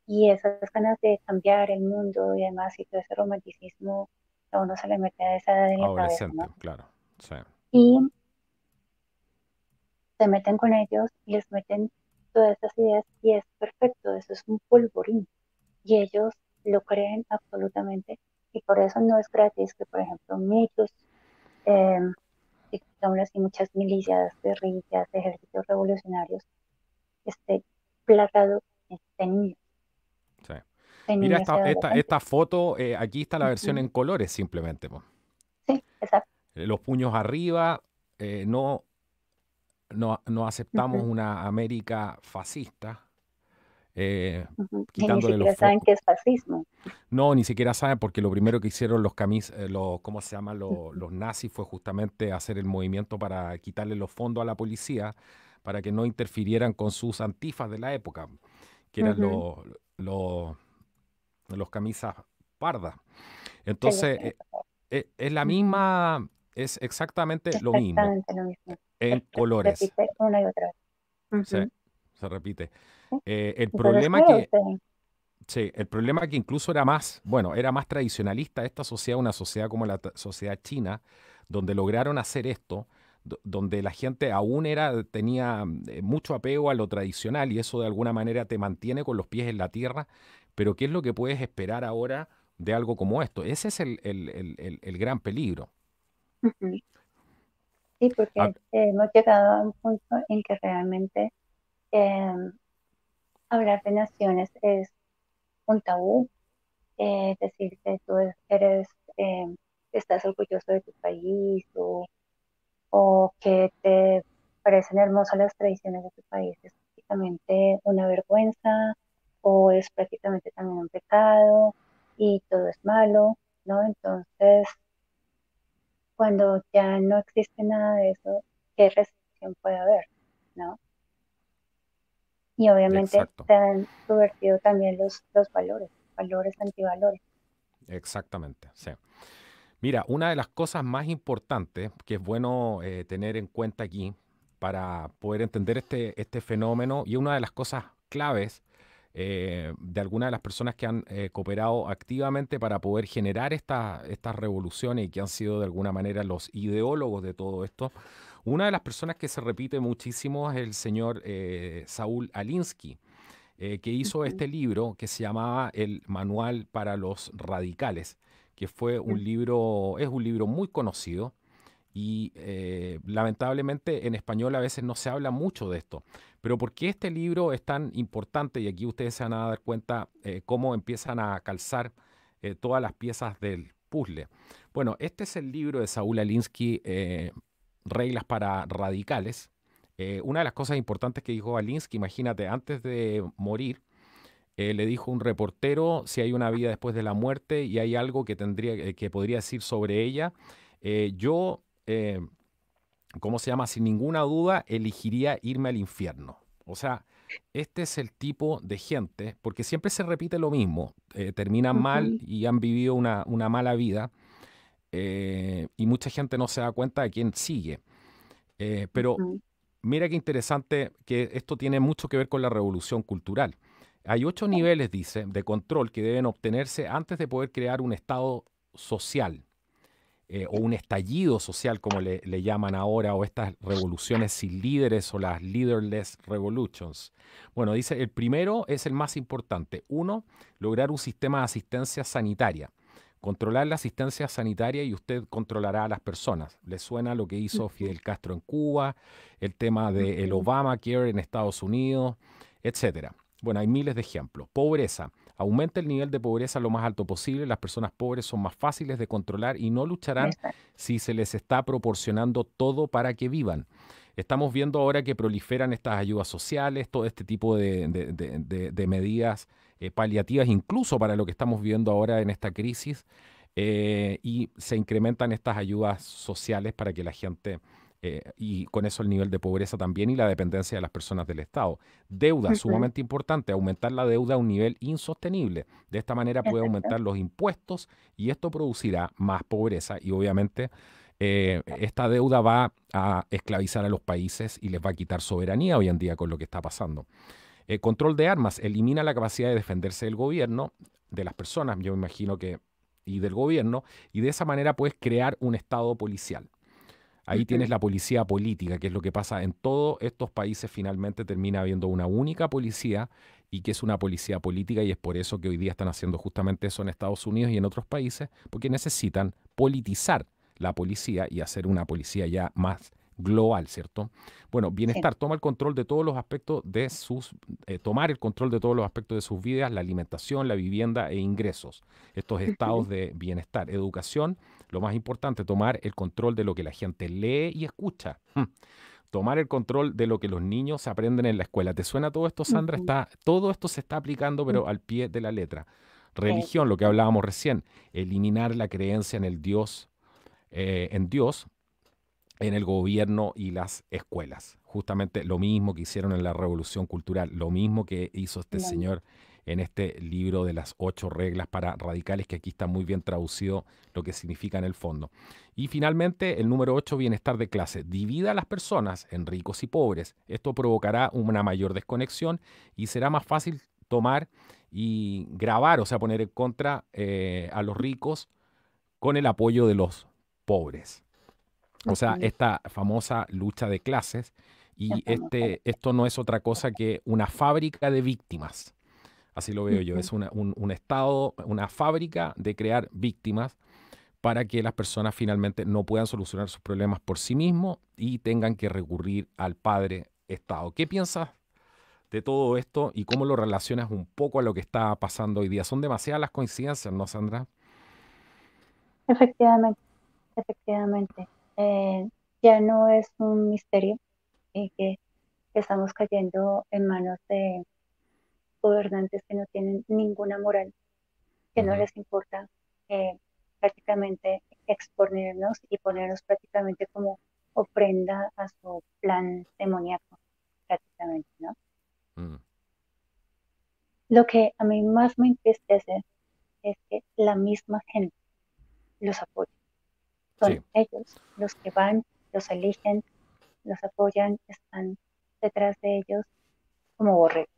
y esas ganas de cambiar el mundo y demás y todo ese romanticismo a uno se le mete a esa edad en la cabeza, Adolescente, ¿no? claro. Sí, Y se meten con ellos y les meten todas esas ideas y es perfecto, eso es un polvorín y ellos lo creen absolutamente y por eso no es gratis que, por ejemplo, muchos, eh, digamos así, muchas milicias, guerrillas, ejércitos revolucionarios esté plagado niños, sí. de Mira niños y adolescentes. esta foto, aquí está la versión Ujú. en colores simplemente, po. Sí, exacto. Los puños arriba, no, no aceptamos Ujú, una América fascista, eh, ujú. Y ni quitándole siquiera saben qué es fascismo. No, ni siquiera saben porque lo primero que hicieron ¿cómo se llama? Ujú, Los nazis fue justamente hacer el movimiento para quitarle los fondos a la policía para que no interfirieran con sus antifas de la época, que eran ujú. los, los camisas pardas. Sí, los Entonces, que me pasaron. es la Ujú. misma, es exactamente lo mismo, Exactamente lo mismo. en Se colores. repite una y otra vez. Se, Ujú. se repite. Sí. El Entonces, problema claro, que Sí, el problema es que incluso era más, bueno, era más tradicionalista esta sociedad, una sociedad como la sociedad china, donde lograron hacer esto, donde la gente aún tenía mucho apego a lo tradicional y eso de alguna manera te mantiene con los pies en la tierra, pero ¿qué es lo que puedes esperar ahora de algo como esto? Ese es el gran peligro. ujú. Sí, Ah, porque hemos llegado a un punto en que realmente eh, hablar de naciones es un tabú. Decir que tú eres, eh, estás orgulloso de tu país o que te parecen hermosas las tradiciones de tu país es prácticamente una vergüenza o es prácticamente también un pecado y todo es malo, ¿no? Entonces, cuando ya no existe nada de eso, ¿qué restricción puede haber, ¿no? Y obviamente exacto, se han subvertido también los valores, valores antivalores. exactamente, sí. Mira, una de las cosas más importantes que es bueno tener en cuenta aquí para poder entender este fenómeno y una de las cosas claves de algunas de las personas que han cooperado activamente para poder generar estas revoluciones y que han sido de alguna manera los ideólogos de todo esto, una de las personas que se repite muchísimo es el señor Saúl Alinsky, que hizo Ujú, este libro que se llamaba El Manual para los Radicales, que fue un libro, es un libro muy conocido y lamentablemente en español a veces no se habla mucho de esto. Pero ¿por qué este libro es tan importante? Y aquí ustedes se van a dar cuenta cómo empiezan a calzar todas las piezas del puzzle. Bueno, este es el libro de Saúl Alinsky, Reglas para Radicales. Una de las cosas importantes que dijo Alinsky, imagínate, antes de morir, le dijo un reportero si hay una vida después de la muerte y hay algo que que podría decir sobre ella. Yo, ¿cómo se llama? Sin ninguna duda, elegiría irme al infierno. O sea, este es el tipo de gente, porque siempre se repite lo mismo, terminan mal ujú, y han vivido una mala vida, y mucha gente no se da cuenta de quién sigue. Pero ujú. mira qué interesante que esto tiene mucho que ver con la revolución cultural. Hay 8 niveles, dice, de control que deben obtenerse antes de poder crear un estado social o un estallido social, como le llaman ahora, o estas revoluciones sin líderes o las leaderless revolutions. Bueno, dice, el primero es el más importante. Uno, lograr un sistema de asistencia sanitaria. Controlar la asistencia sanitaria y usted controlará a las personas. ¿Le suena lo que hizo Ujú, Fidel Castro en Cuba, el tema del ujú, Obamacare en Estados Unidos, etcétera? Bueno, hay miles de ejemplos. Pobreza. Aumenta el nivel de pobreza lo más alto posible. Las personas pobres son más fáciles de controlar y no lucharán exacto. si se les está proporcionando todo para que vivan. Estamos viendo ahora que proliferan estas ayudas sociales, todo este tipo de medidas paliativas, incluso para lo que estamos viendo ahora en esta crisis, y se incrementan estas ayudas sociales para que la gente y con eso el nivel de pobreza también y la dependencia de las personas del Estado. Deuda, Ujú, sumamente importante, aumentar la deuda a un nivel insostenible. De esta manera puede exacto. aumentar los impuestos y esto producirá más pobreza y obviamente esta deuda va a esclavizar a los países y les va a quitar soberanía hoy en día con lo que está pasando. Control de armas, elimina la capacidad de defenderse del gobierno, de las personas, yo me imagino que, y del gobierno, y de esa manera puedes crear un estado policial. Ahí tienes Ujú, la policía política, que es lo que pasa en todos estos países, finalmente termina habiendo una única policía y que es una policía política y es por eso que hoy día están haciendo justamente eso en Estados Unidos y en otros países, porque necesitan politizar la policía y hacer una policía ya más global, ¿cierto? Bueno, sí. bienestar, toma el control de todos los aspectos de sus, tomar el control de todos los aspectos de sus vidas, la alimentación, la vivienda e ingresos, estos Ujú, estados de bienestar, educación, lo más importante, tomar el control de lo que la gente lee y escucha. Tomar el control de lo que los niños aprenden en la escuela. ¿Te suena todo esto, Sandra? ujú, Está, todo esto se está aplicando, ujú, pero al pie de la letra. Religión, lo que exacto. hablábamos recién, eliminar la creencia en el Dios, en Dios, en el gobierno y las escuelas. Justamente lo mismo que hicieron en la Revolución Cultural, lo mismo que hizo este No, señor en este libro de las 8 reglas para radicales, que aquí está muy bien traducido lo que significa en el fondo. Y finalmente, el número 8, bienestar de clase. Divida a las personas en ricos y pobres. Esto provocará una mayor desconexión y será más fácil tomar y grabar, o sea, poner en contra a los ricos con el apoyo de los pobres. O sea, ujú, esta famosa lucha de clases y estamos a esto no es otra cosa que una fábrica de víctimas. Así lo veo yo, ujú, es un estado, una fábrica de crear víctimas para que las personas finalmente no puedan solucionar sus problemas por sí mismos y tengan que recurrir al padre Estado. ¿Qué piensas de todo esto y cómo lo relacionas un poco a lo que está pasando hoy día? Son demasiadas las coincidencias, ¿no, Sandra? efectivamente, efectivamente. Eh, ya no es un misterio y que estamos cayendo en manos de gobernantes que no tienen ninguna moral, que no Ujú, les importa eh, prácticamente exponernos y ponernos prácticamente como ofrenda a su plan demoníaco, prácticamente, ¿no? mm, Lo que a mí más me entristece es que la misma gente los apoya. sí, Son ellos los que van, los eligen, los apoyan, están detrás de ellos como borregos.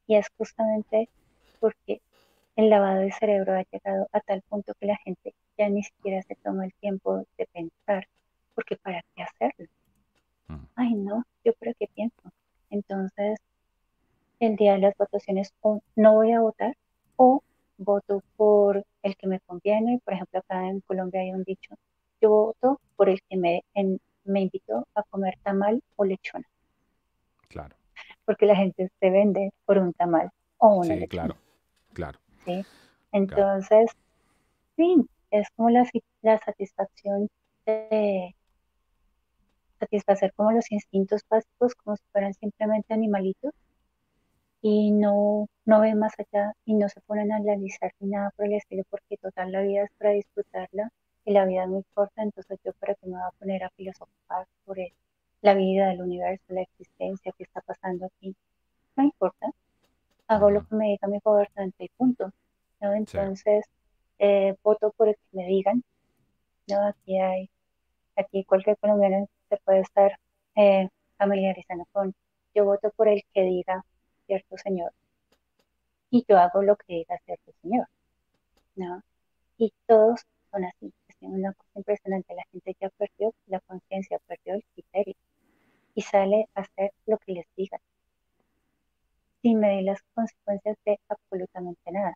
Y es justamente porque el lavado de cerebro ha llegado a tal punto que la gente ya ni siquiera se toma el tiempo de pensar, porque ¿para qué hacerlo? mm, Ay, no, yo para qué pienso. Entonces, el día de las votaciones o no voy a votar o voto por el que me conviene. Por ejemplo, acá en Colombia hay un dicho, yo voto por el que me invitó a comer tamal o lechona, claro. porque la gente se vende por un tamal o una Sí, lechona, claro, claro, ¿sí? claro. Entonces, sí, es como la satisfacción de satisfacer como los instintos básicos, como si fueran simplemente animalitos, y no ven más allá y no se ponen a analizar ni nada por el estilo, porque total la vida es para disfrutarla y la vida es muy corta, entonces yo para qué me voy a poner a filosofar sobre la vida, el universo, la existencia, qué está pasando aquí. No importa, hago lo Ujú, que me diga mi gobernante y punto, ¿no? sí, Entonces, voto por el que me digan, ¿no? Aquí cualquier colombiano se puede estar eh, familiarizando con, yo voto por el que diga cierto señor y yo hago lo que diga cierto señor, ¿no? Y todos son así. Es una cosa impresionante. La gente ya perdió la conciencia, perdió el criterio y sale a hacer lo que les digan, sin medir las consecuencias de absolutamente nada.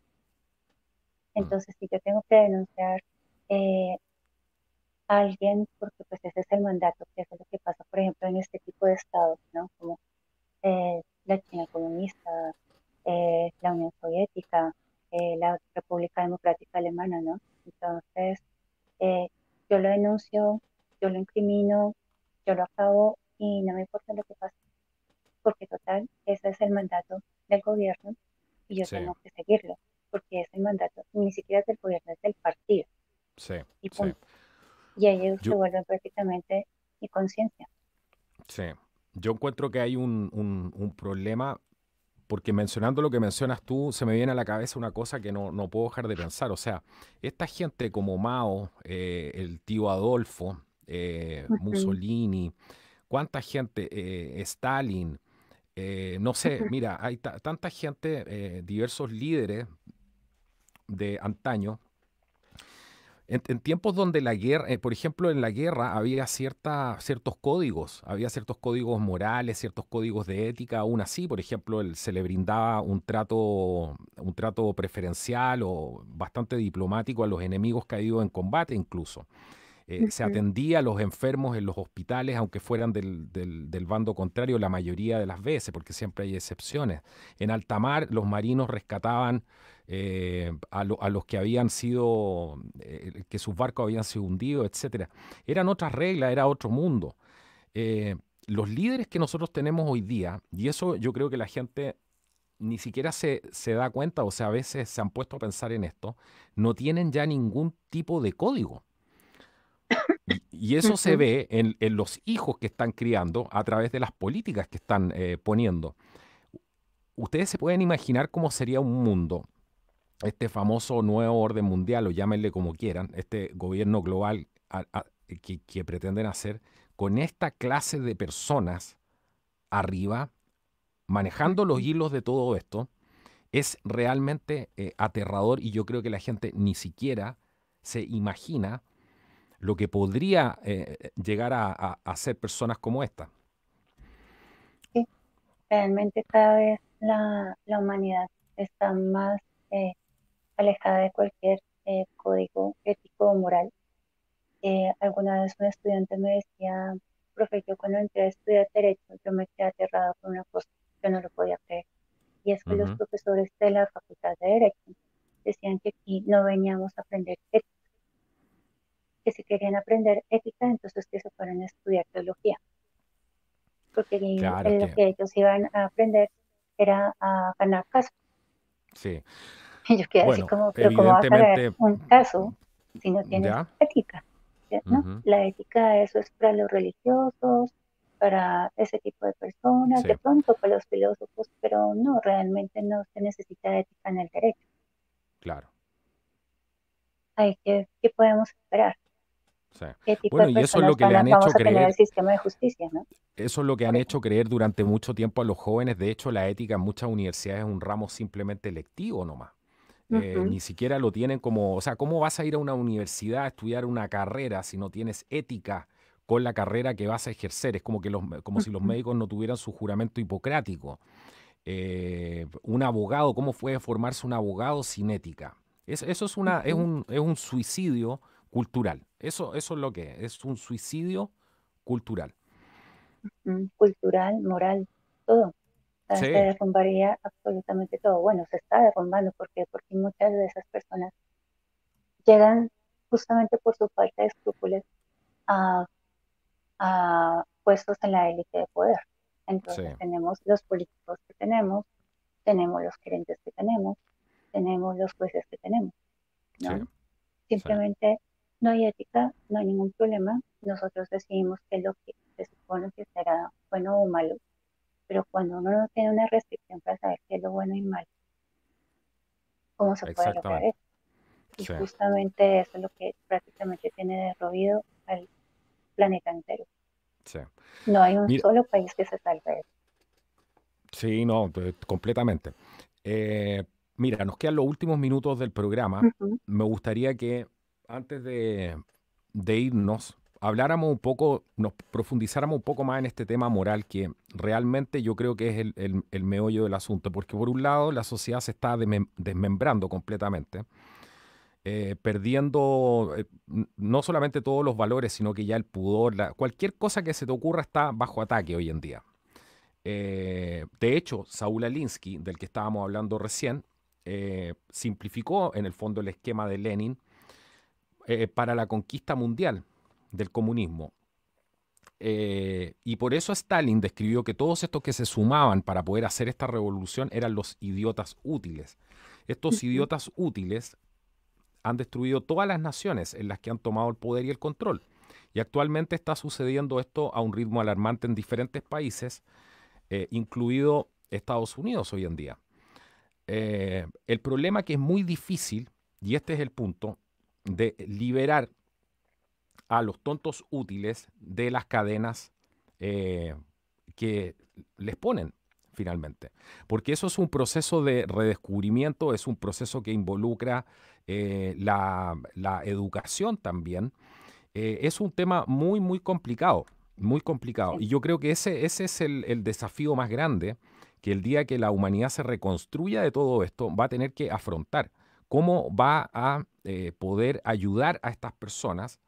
mm, Entonces, si yo tengo que denunciar eh, a alguien, porque pues ese es el mandato, que eso es lo que pasa, por ejemplo, en este tipo de estados, ¿no? Como la China comunista, la Unión Soviética, la República Democrática Alemana, ¿no? Entonces, eh, yo lo denuncio, yo lo incrimino, yo lo acabo y no me importa lo que pase, porque total, ese es el mandato del gobierno y yo sí, tengo que seguirlo, porque es el mandato, ni siquiera es del gobierno, es del partido sí, y sí. punto. Y ellos se Yo, vuelven prácticamente y conciencia. Sí. Yo encuentro que hay un problema, porque mencionando lo que mencionas tú, se me viene a la cabeza una cosa que no puedo dejar de pensar. O sea, esta gente como Mao, el tío Adolfo, Ujú, Mussolini, cuánta gente, Stalin, no sé, mira, hay tanta gente, diversos líderes de antaño, en tiempos donde la guerra, por ejemplo, en la guerra había había ciertos códigos morales, ciertos códigos de ética, aún así, por ejemplo, se le brindaba un trato preferencial o bastante diplomático a los enemigos caídos en combate incluso. Se ujú, atendía a los enfermos en los hospitales, aunque fueran del bando contrario la mayoría de las veces, porque siempre hay excepciones. En alta mar, los marinos rescataban a los que habían sido, que sus barcos habían sido hundidos, etcétera. Eran otras reglas, era otro mundo. Eh, los líderes que nosotros tenemos hoy día, y eso yo creo que la gente ni siquiera se da cuenta, o sea, a veces se han puesto a pensar en esto, no tienen ya ningún tipo de código. Y eso se ujú. ve en los hijos que están criando a través de las políticas que están poniendo. Ustedes se pueden imaginar cómo sería un mundo, este famoso nuevo orden mundial, o llámenle como quieran, este gobierno global que pretenden hacer, con esta clase de personas arriba, manejando los Ujú. hilos de todo esto. Es realmente aterrador, y yo creo que la gente ni siquiera se imagina lo que podría llegar a ser personas como esta. Sí, realmente cada vez la humanidad está más eh, alejada de cualquier código ético o moral. Alguna vez un estudiante me decía, profe, yo cuando entré a estudiar Derecho, yo me quedé aterrado con una cosa, yo no lo podía creer. Y es que los Ujú. profesores de la Facultad de Derecho decían que aquí no veníamos a aprender ética, que si querían aprender ética, entonces que se fueran a estudiar teología, porque Claro, es lo que que ellos iban a aprender era a ganar caso. sí. Y yo quedé así Bueno, como, pero ¿cómo vas a ganar evidentemente, un caso si no tienes ya. ética? ¿No? Ujú. La ética, eso es para los religiosos, para ese tipo de personas, Sí, de pronto para los filósofos, pero no, realmente no se necesita ética en el derecho. claro. ¿Qué podemos esperar? Sí. ¿Qué tipo de Bueno, y eso es lo personas que le han vamos hecho a tener el creer, sistema de justicia, ¿no? eso es lo que Por han ejemplo. hecho creer durante mucho tiempo a los jóvenes. De hecho, la ética en muchas universidades es un ramo simplemente electivo nomás. Ujú, Ni siquiera lo tienen como, o sea, ¿cómo vas a ir a una universidad a estudiar una carrera si no tienes ética con la carrera que vas a ejercer? Es como que como si los ujú, médicos no tuvieran su juramento hipocrático. Un abogado, ¿cómo puede formarse un abogado sin ética? Eso ujú, es un suicidio cultural. Eso es lo que es un suicidio cultural. cultural, moral, todo. O sea, se Sí, derrumbaría absolutamente todo. Bueno, se está derrumbando porque muchas de esas personas llegan justamente por su falta de escrúpulos a, a puestos en la élite de poder. sí, Entonces tenemos los políticos que tenemos los gerentes que tenemos los jueces que tenemos, sí, ¿no? sí, Simplemente no hay ética, no hay ningún problema. Nosotros decidimos qué es lo que se supone que será bueno o malo, pero cuando uno no tiene una restricción para saber qué es lo bueno y malo, ¿cómo se puede lograr exactamente. eso? Y Sí. justamente eso es lo que prácticamente tiene derruido al planeta entero. Sí. No hay un Mira, solo país que se salve de eso. sí, no, completamente. Eh, Mira, nos quedan los últimos minutos del programa. Ujú, Me gustaría que antes de irnos, habláramos un poco, nos profundizáramos un poco más en este tema moral, que realmente yo creo que es el meollo del asunto, porque por un lado la sociedad se está desmembrando completamente, perdiendo no solamente todos los valores, sino que ya el pudor, cualquier cosa que se te ocurra está bajo ataque hoy en día. De hecho, Saúl Alinsky, del que estábamos hablando recién, simplificó en el fondo el esquema de Lenin para la conquista mundial del comunismo. Y por eso Stalin describió que todos estos que se sumaban para poder hacer esta revolución eran los idiotas útiles. Estos ujú, idiotas útiles han destruido todas las naciones en las que han tomado el poder y el control. Y actualmente está sucediendo esto a un ritmo alarmante en diferentes países, incluido Estados Unidos hoy en día. El problema que es muy difícil, y este es el punto, de liberar a los tontos útiles de las cadenas eh, que les ponen finalmente. Porque eso es un proceso de redescubrimiento, es un proceso que involucra la educación también. Es un tema muy, muy complicado, muy complicado. Sí. Y yo creo que ese es el desafío más grande que el día que la humanidad se reconstruya de todo esto va a tener que afrontar. ¿Cómo va a poder ayudar a estas personas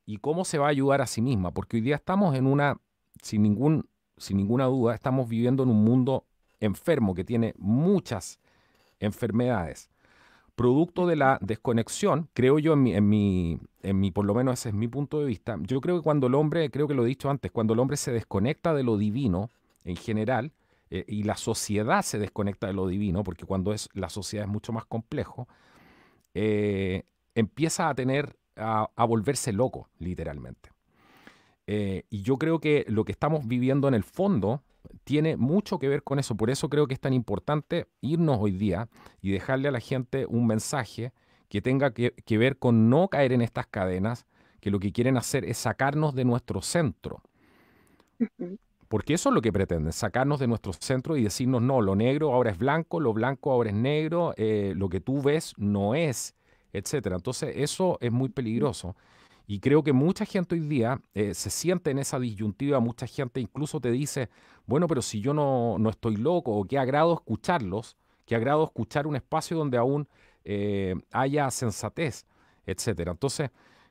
y cómo se va a ayudar a sí misma? Porque hoy día estamos en una, sin sin ninguna duda, estamos viviendo en un mundo enfermo que tiene muchas enfermedades. Producto de la desconexión, creo yo, por lo menos ese es mi punto de vista, yo creo que cuando el hombre, creo que lo he dicho antes, cuando el hombre se desconecta de lo divino en general, y la sociedad se desconecta de lo divino, porque cuando la sociedad es mucho más complejo, empieza a a volverse loco, literalmente. Y yo creo que lo que estamos viviendo en el fondo tiene mucho que ver con eso. Por eso creo que es tan importante irnos hoy día y dejarle a la gente un mensaje que tenga que ver con no caer en estas cadenas, que lo que quieren hacer es sacarnos de nuestro centro. Ujú. Porque eso es lo que pretenden, sacarnos de nuestro centro y decirnos, no, lo negro ahora es blanco, lo blanco ahora es negro, lo que tú ves no es, etcétera. Entonces, eso es muy peligroso. Y creo que mucha gente hoy día se siente en esa disyuntiva, mucha gente incluso te dice, bueno, pero si yo no estoy loco, o qué agrado escucharlos, qué agrado escuchar un espacio donde aún haya sensatez, etcétera. Entonces,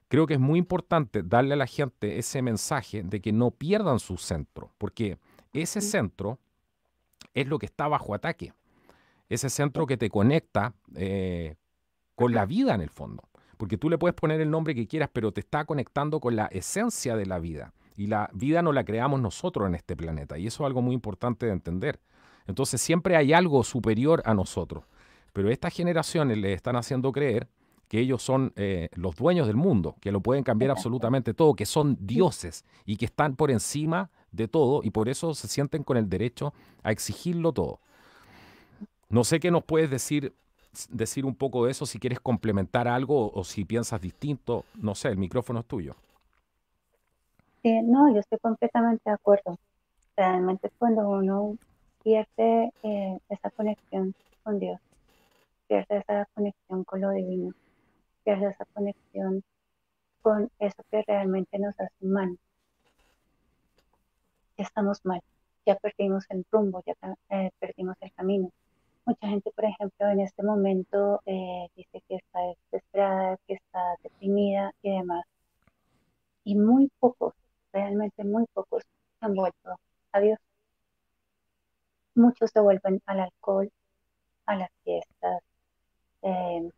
creo que es muy importante darle a la gente ese mensaje de que no pierdan su centro, porque ese Sí. centro es lo que está bajo ataque, ese centro que te conecta con la vida en el fondo, porque tú le puedes poner el nombre que quieras, pero te está conectando con la esencia de la vida, y la vida no la creamos nosotros en este planeta, y eso es algo muy importante de entender. Entonces siempre hay algo superior a nosotros, pero estas generaciones le están haciendo creer que ellos son los dueños del mundo, que lo pueden cambiar Exacto. absolutamente todo, que son dioses y que están por encima de todo y por eso se sienten con el derecho a exigirlo todo. No sé qué nos puedes decir un poco de eso, si quieres complementar algo o si piensas distinto. No sé, el micrófono es tuyo. Sí, no, yo estoy completamente de acuerdo. Realmente cuando uno pierde esa conexión con Dios, pierde esa conexión con lo divino, pierde esa conexión con eso que realmente nos hace humanos, ya estamos mal, ya perdimos el rumbo, ya perdimos el camino. Mucha gente, por ejemplo, en este momento dice que está desesperada, que está deprimida y demás. Y muy pocos, realmente muy pocos, se han vuelto a Dios. Muchos se vuelven al alcohol, a las fiestas. eh,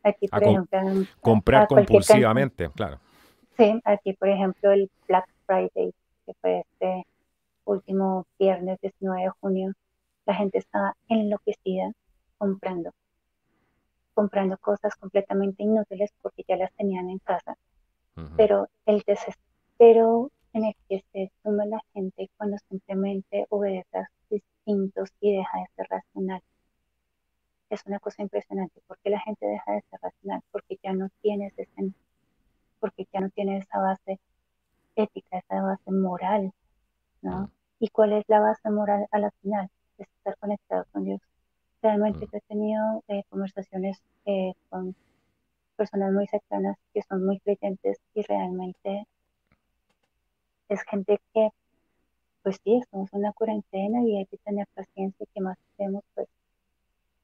Aquí, A por ejemplo, comprar a cualquier cantidad. compulsivamente, claro. Sí, aquí, por ejemplo, el Black Friday, que fue este último viernes 19 de junio, la gente estaba enloquecida comprando, comprando cosas completamente inútiles porque ya las tenían en casa. Ujú. Pero el desespero en el que se suma la gente cuando simplemente obedece a sus instintos y deja de ser racional es una cosa impresionante. ¿Porque la gente deja de ser racional? Porque ya no tiene porque ya no tiene esa base ética, esa base moral, Mm, ¿no? ¿Y cuál es la base moral a la final? Es estar conectado con Dios. Realmente mm, yo he tenido conversaciones con personas muy cercanas que son muy creyentes y realmente es gente que, pues sí, estamos en una cuarentena y hay que tener paciencia, que más hacemos, pues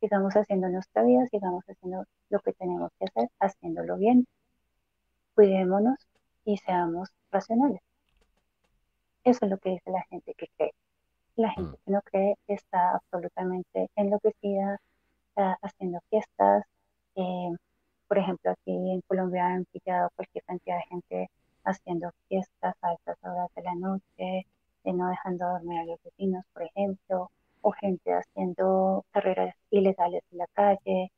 sigamos haciendo nuestra vida, sigamos haciendo lo que tenemos que hacer, haciéndolo bien, cuidémonos y seamos racionales. Eso es lo que dice la gente que cree. La mm. gente que no cree está absolutamente enloquecida, está haciendo fiestas. eh, por ejemplo, aquí en Colombia han pillado cualquier cantidad de gente haciendo fiestas a altas horas de la noche, no dejando dormir a los vecinos, por ejemplo, o gente haciendo carreras ilegales en la calle,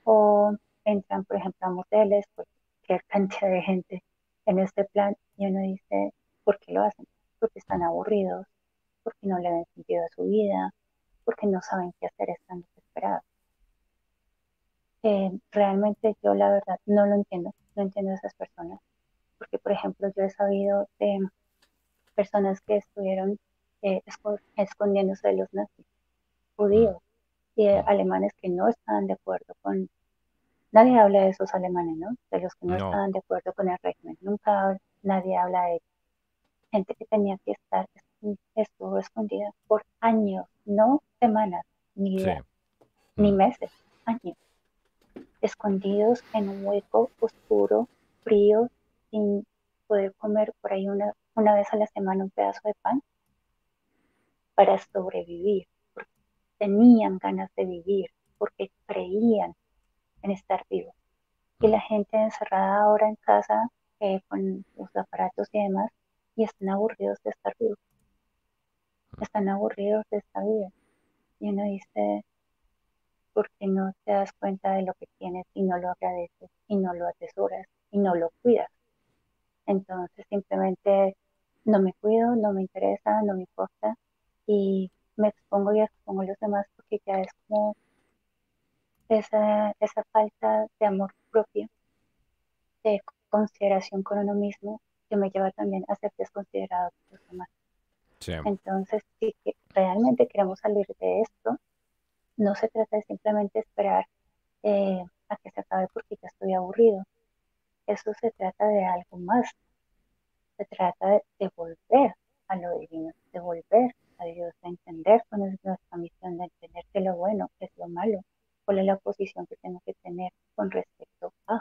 o entran, por ejemplo, a moteles, cualquier cantidad de gente en este plan y uno dice, ¿por qué lo hacen? Porque están aburridos, porque no le ven sentido a su vida, porque no saben qué hacer, están desesperados. Realmente yo la verdad no lo entiendo, no entiendo a esas personas, porque por ejemplo yo he sabido de personas que estuvieron escondiéndose de los nazis, Mm, judíos y mm. alemanes que no estaban de acuerdo con, nadie habla de esos alemanes, ¿no? De los que no No, estaban de acuerdo con el régimen, nunca nadie habla de gente que tenía que estar, estuvo escondida por años, no semanas, ni sí. días, ni Mm, meses, años, escondidos en un hueco oscuro, frío, sin poder comer por ahí una vez a la semana un pedazo de pan para sobrevivir, porque tenían ganas de vivir, porque creían en estar vivos. Y mm, la gente encerrada ahora en casa con los aparatos y demás, y están aburridos de estar vivos, están aburridos de esta vida. Y uno dice, ¿por qué no te das cuenta de lo que tienes y no lo agradeces y no lo atesoras y no lo cuidas? Entonces simplemente no me cuido, no me interesa, no me importa y me expongo y expongo a los demás porque ya es como esa falta de amor propio, de consideración con uno mismo que me lleva también a ser desconsiderado por los demás. sí. Entonces, si realmente queremos salir de esto, no se trata de simplemente esperar a que se acabe porque ya estoy aburrido. Eso se trata de algo más. Se trata de volver a lo divino, de volver a Dios, de entender cuál es nuestra misión, de entender qué es lo bueno, qué es lo malo, cuál es la posición que tengo que tener con respecto a.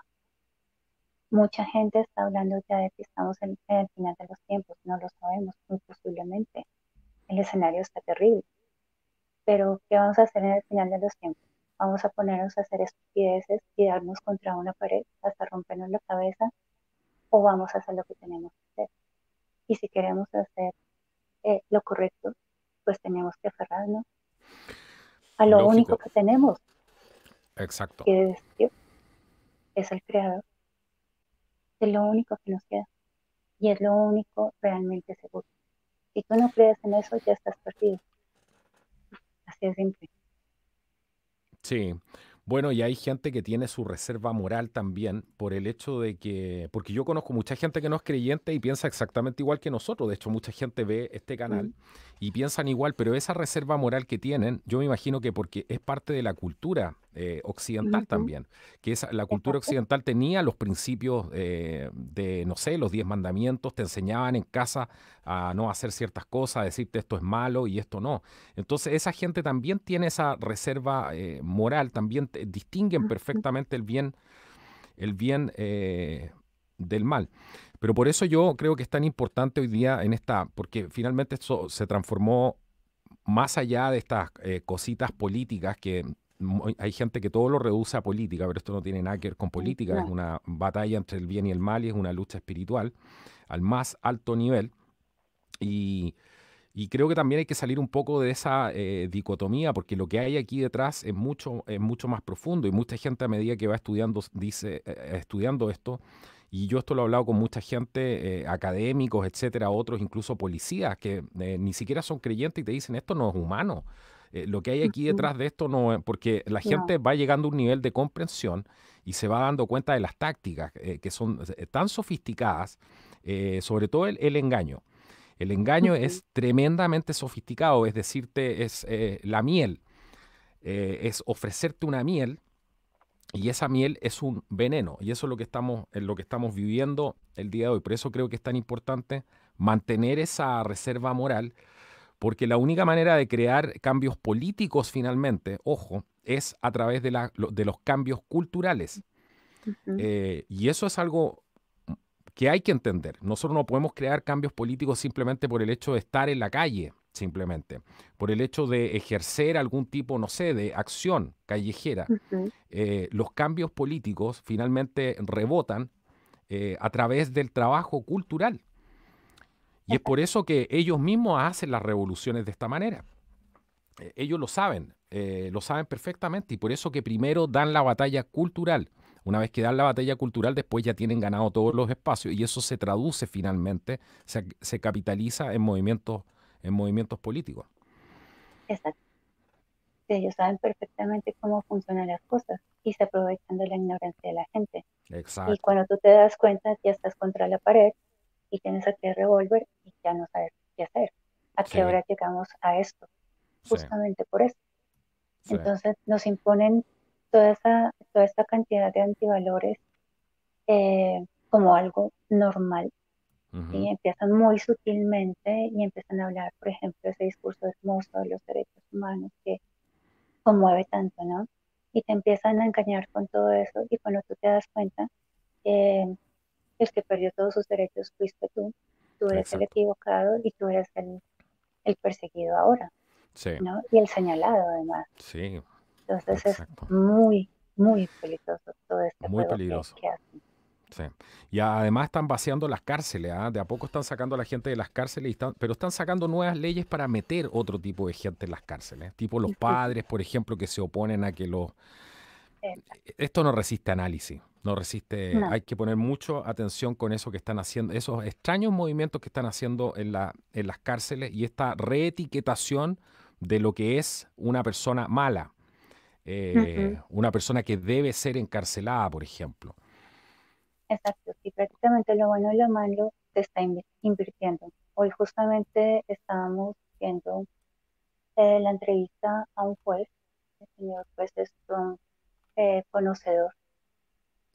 Mucha gente está hablando ya de que estamos en el final de los tiempos, no lo sabemos, muy posiblemente. El escenario está terrible, pero ¿qué vamos a hacer en el final de los tiempos? Vamos a ponernos a hacer estupideces y darnos contra una pared hasta rompernos la cabeza o vamos a hacer lo que tenemos que hacer. Y si queremos hacer lo correcto, pues tenemos que aferrarnos a lo único Lógico, que tenemos, exacto. que es Dios, es el creador, es lo único que nos queda y es lo único realmente seguro. Si tú no crees en eso, ya estás perdido. Así de simple. Sí. Bueno, y hay gente que tiene su reserva moral también por el hecho de que, porque yo conozco mucha gente que no es creyente y piensa exactamente igual que nosotros. De hecho, mucha gente ve este canal Mm, y piensan igual, pero esa reserva moral que tienen, yo me imagino que porque es parte de la cultura occidental ujú, también, que la cultura exacto. occidental tenía los principios de, no sé, los 10 mandamientos, te enseñaban en casa a no hacer ciertas cosas, a decirte esto es malo y esto no. Entonces esa gente también tiene esa reserva moral, también distinguen Ujú, perfectamente el bien del mal. Pero por eso yo creo que es tan importante hoy día en esta, porque finalmente esto se transformó más allá de estas cositas políticas que hay gente que todo lo reduce a política, pero esto no tiene nada que ver con política, es no, una batalla entre el bien y el mal y es una lucha espiritual al más alto nivel. Y, y creo que también hay que salir un poco de esa dicotomía, porque lo que hay aquí detrás es mucho más profundo y mucha gente a medida que va estudiando, dice, estudiando esto, y yo esto lo he hablado con mucha gente, académicos, etcétera, otros, incluso policías, que ni siquiera son creyentes y te dicen, esto no es humano. Lo que hay aquí ujú, detrás de esto no es, porque la no, gente va llegando a un nivel de comprensión y se va dando cuenta de las tácticas que son tan sofisticadas, sobre todo el engaño. El engaño ujú, es tremendamente sofisticado, es decirte, es la miel, es ofrecerte una miel y esa miel es un veneno y eso es lo que en lo que estamos viviendo el día de hoy. Por eso creo que es tan importante mantener esa reserva moral, porque la única manera de crear cambios políticos finalmente, ojo, es a través de los cambios culturales. ujú, Y eso es algo que hay que entender. Nosotros no podemos crear cambios políticos simplemente por el hecho de estar en la calle, simplemente, por el hecho de ejercer algún tipo, no sé, de acción callejera. ujú, Los cambios políticos finalmente rebotan a través del trabajo cultural. Y es por exacto. eso que ellos mismos hacen las revoluciones de esta manera. Ellos lo saben perfectamente y por eso que primero dan la batalla cultural. Una vez que dan la batalla cultural, después ya tienen ganado todos los espacios y eso se traduce finalmente, se capitaliza en movimientos políticos. Exacto. Ellos saben perfectamente cómo funcionan las cosas y se aprovechan de la ignorancia de la gente. Y Exacto. cuando tú te das cuenta, ya estás contra la pared y tienes aquí el revólver y ya no sabes qué hacer. ¿A qué Sí, hora llegamos a esto? sí, Justamente por eso. sí. Entonces nos imponen toda esta cantidad de antivalores como algo normal. Ujú. ¿Sí? Empiezan muy sutilmente y empiezan a hablar, por ejemplo, ese discurso hermoso de los derechos humanos que conmueve tanto, ¿no? Y te empiezan a engañar con todo eso y cuando tú te das cuenta, eh, el que perdió todos sus derechos fuiste tú eres el Exacto. equivocado y tú eres el perseguido ahora, Sí, ¿no? Y el señalado además. sí, Entonces es exacto. muy, muy peligroso todo este Muy juego peligroso. que hacen. Sí. Y además están vaciando las cárceles, ¿ah? De a poco están sacando a la gente de las cárceles, pero están sacando nuevas leyes para meter otro tipo de gente en las cárceles. Tipo los Ujú. padres, por ejemplo, que se oponen a que los... Exacto. Esto no resiste análisis, no resiste... No, Hay que poner mucho atención con eso que están haciendo, esos extraños movimientos que están haciendo en las cárceles y esta reetiquetación de lo que es una persona mala, ujú. una persona que debe ser encarcelada, por ejemplo. Exacto, sí, prácticamente lo bueno y lo malo se está invirtiendo. Hoy justamente estábamos viendo la entrevista a un juez. El señor juez es un conocedor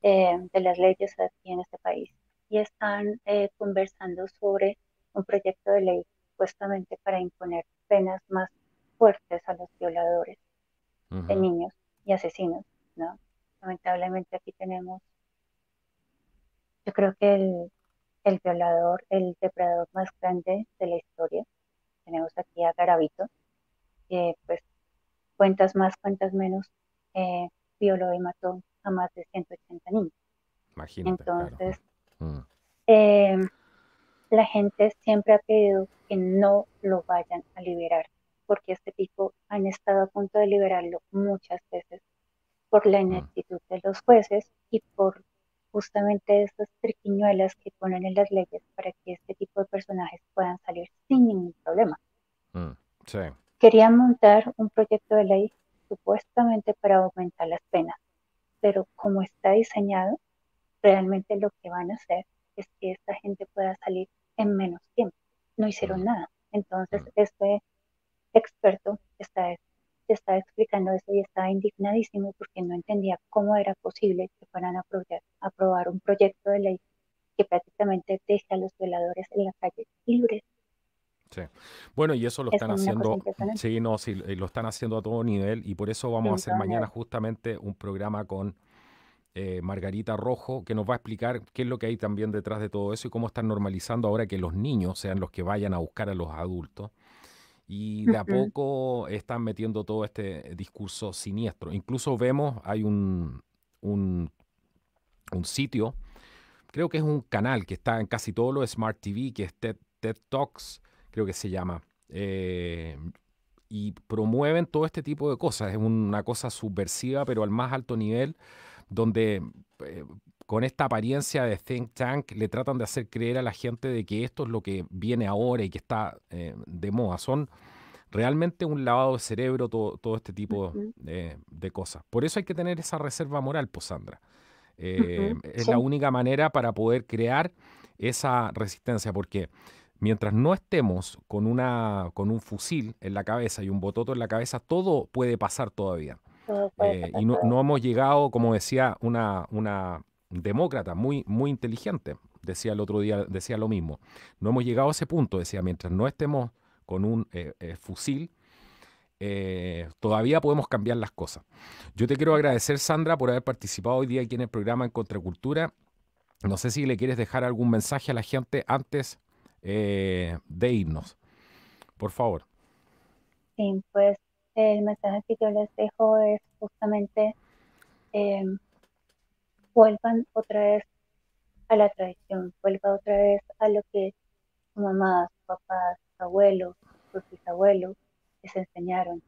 de las leyes aquí en este país y están conversando sobre un proyecto de ley supuestamente para imponer penas más fuertes a los violadores de Ujú. niños y asesinos, ¿no? Lamentablemente aquí tenemos, yo creo que el violador, el depredador más grande de la historia. Tenemos aquí a Garavito, que pues cuentas más, cuentas menos, eh, violó y mató a más de 180 niños. Imagínate, claro. Entonces, Mm. eh, la gente siempre ha pedido que no lo vayan a liberar, porque este tipo han estado a punto de liberarlo muchas veces por la Mm. ineptitud de los jueces y por justamente esas triquiñuelas que ponen en las leyes para que este tipo de personajes puedan salir sin ningún problema. Mm. Sí. Querían montar un proyecto de ley supuestamente para aumentar las penas, pero como está diseñado, realmente lo que van a hacer es que esta gente pueda salir en menos tiempo. No hicieron Mm. nada. Entonces, Mm. este experto está explicando eso y estaba indignadísimo porque no entendía cómo era posible que fueran a aprobar un proyecto de ley que prácticamente deje a los violadores en la calle libres. Sí. Bueno, y eso lo Es están una cosa haciendo, impresionante. sí, no, sí, lo están haciendo a todo nivel y por eso vamos a En hacer todo mañana nivel. justamente un programa con Margarita Rojo, que nos va a explicar qué es lo que hay también detrás de todo eso y cómo están normalizando ahora que los niños sean los que vayan a buscar a los adultos. Y de a Ujú. poco están metiendo todo este discurso siniestro. Incluso vemos, hay un, un sitio, creo que es un canal que está en casi todos los Smart TV, que es TED Talks, creo que se llama. Y promueven todo este tipo de cosas. Es una cosa subversiva, pero al más alto nivel, donde eh, con esta apariencia de think tank le tratan de hacer creer a la gente de que esto es lo que viene ahora y que está de moda. Son realmente un lavado de cerebro todo este tipo Ujú. de cosas. Por eso hay que tener esa reserva moral, pues Sandra. Ujú. Es la Sí, única manera para poder crear esa resistencia, porque mientras no estemos con un fusil en la cabeza y un bototo en la cabeza, todo puede pasar todavía. todo puede pasar Y no, todavía. no hemos llegado, como decía una demócrata muy inteligente, decía el otro día, decía lo mismo. No hemos llegado a ese punto, decía, mientras no estemos con un fusil, todavía podemos cambiar las cosas. Yo te quiero Exacto. agradecer, Sandra, por haber participado hoy día aquí en el programa en Contracultura. No sé si le quieres dejar algún mensaje a la gente antes de irnos, por favor. Sí, pues el mensaje que yo les dejo es justamente eh, vuelvan otra vez a la tradición, vuelvan otra vez a lo que su mamá, su papá, sus abuelos, sus bisabuelos les enseñaron.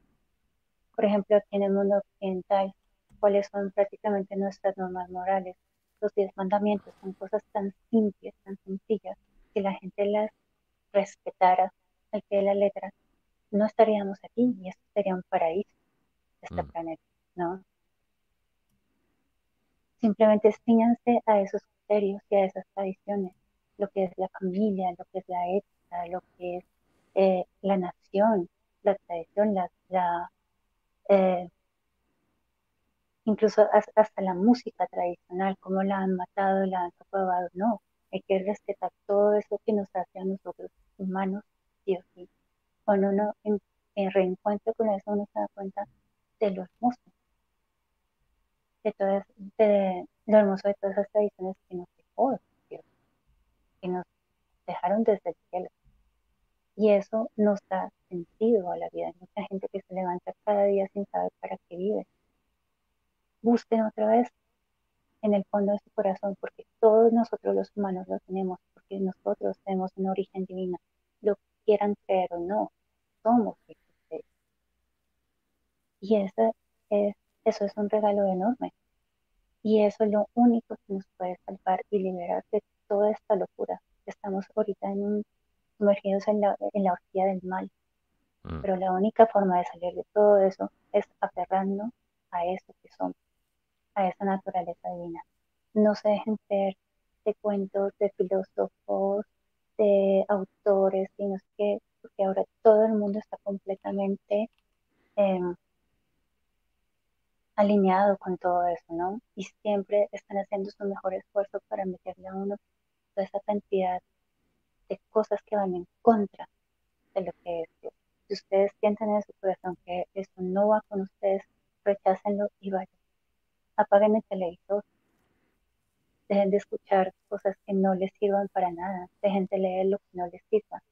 Por ejemplo, aquí en el mundo occidental, cuáles son prácticamente nuestras normas morales. Los 10 mandamientos son cosas tan simples, tan sencillas, que la gente las respetara al pie de la letra, no estaríamos aquí y esto sería un paraíso de este Mm, planeta, ¿no? Simplemente ciñanse a esos criterios y a esas tradiciones, lo que es la familia, lo que es la ética, lo que es la nación, la tradición, eh, incluso hasta la música tradicional, cómo la han matado, la han propagado, no, hay que respetar todo eso que nos hace a nosotros humanos, sí o sí. Cuando uno en reencuentro con eso, uno se da cuenta de lo hermoso, de lo hermoso de todas esas tradiciones que nos dejó Dios, que nos dejaron desde el cielo. Y eso nos da sentido a la vida. Hay mucha gente que se levanta cada día sin saber para qué vive. Busquen otra vez en el fondo de su corazón, porque todos nosotros los humanos lo tenemos, porque nosotros tenemos un origen divino. Lo quieran creer o no, somos hijos de Dios. Y es, eso es un regalo enorme. Y eso es lo único que nos puede salvar y liberar de toda esta locura. Estamos ahorita sumergidos en la orgía del mal, mm. pero la única forma de salir de todo eso es aferrarnos a eso que somos, a esa naturaleza divina. No se dejen ser de cuentos, de filósofos, de autores, sino que porque ahora todo el mundo está completamente eh, alineado con todo eso, ¿no? Y siempre están haciendo su mejor esfuerzo para meterle a uno toda esa cantidad de cosas que van en contra de lo que es Dios. Si ustedes sienten en su corazón que eso no va con ustedes, rechácenlo y vayan. Apaguen el televisor, dejen de escuchar cosas que no les sirvan para nada, dejen de leer lo que no les sirva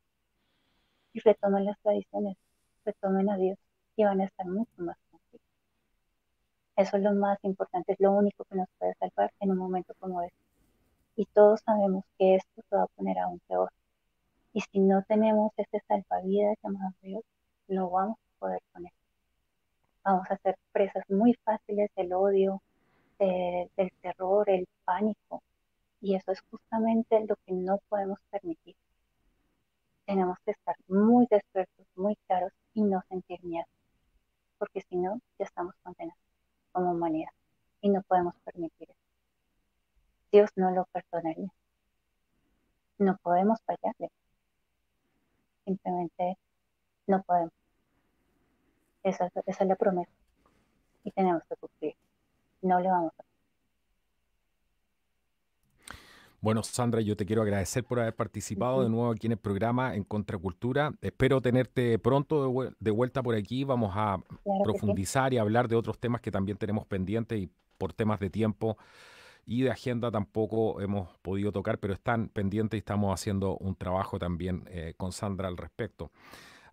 y retomen las tradiciones, retomen a Dios y van a estar mucho más tranquilos. Eso es lo más importante, es lo único que nos puede salvar en un momento como este. Y todos sabemos que esto se va a poner aún peor. Y si no tenemos ese salvavidas llamado Dios, lo vamos a poder poner. Vamos a ser presas muy fáciles del odio, del terror, el pánico. Y eso es justamente lo que no podemos permitir. Tenemos que estar muy despiertos, muy claros y no sentir miedo, porque si no, ya estamos condenados como humanidad y no podemos permitir eso. Dios no lo perdonaría. No podemos fallarle. Simplemente no podemos. Esa es la promesa y tenemos que cumplir. No le vamos a. Bueno, Sandra, yo te quiero agradecer por haber participado de Ujú. nuevo aquí en el programa en Contracultura. Espero tenerte pronto de vuelta por aquí. Vamos a Claro que sí. profundizar y hablar de otros temas que también tenemos pendientes y por temas de tiempo y de agenda tampoco hemos podido tocar, pero están pendientes y estamos haciendo un trabajo también con Sandra al respecto.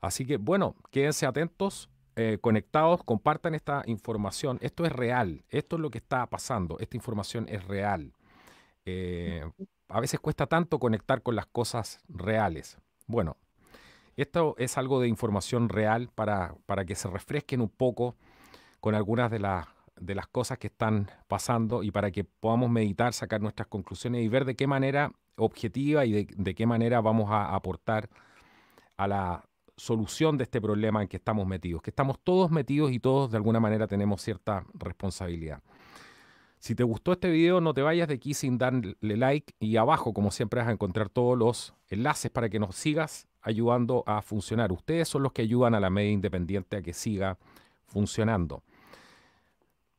Así que, bueno, quédense atentos, conectados, compartan esta información. Esto es real, esto es lo que está pasando, esta información es real. Eh, a veces cuesta tanto conectar con las cosas reales. Bueno, esto es algo de información real para que se refresquen un poco con algunas de las cosas que están pasando y para que podamos meditar, sacar nuestras conclusiones y ver de qué manera objetiva y de qué manera vamos a aportar a la solución de este problema en que estamos metidos, que estamos todos metidos y todos de alguna manera tenemos cierta responsabilidad. Si te gustó este video, no te vayas de aquí sin darle like y abajo, como siempre, vas a encontrar todos los enlaces para que nos sigas ayudando a funcionar. Ustedes son los que ayudan a la media independiente a que siga funcionando.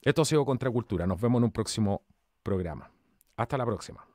Esto ha sido Contracultura. Nos vemos en un próximo programa. Hasta la próxima.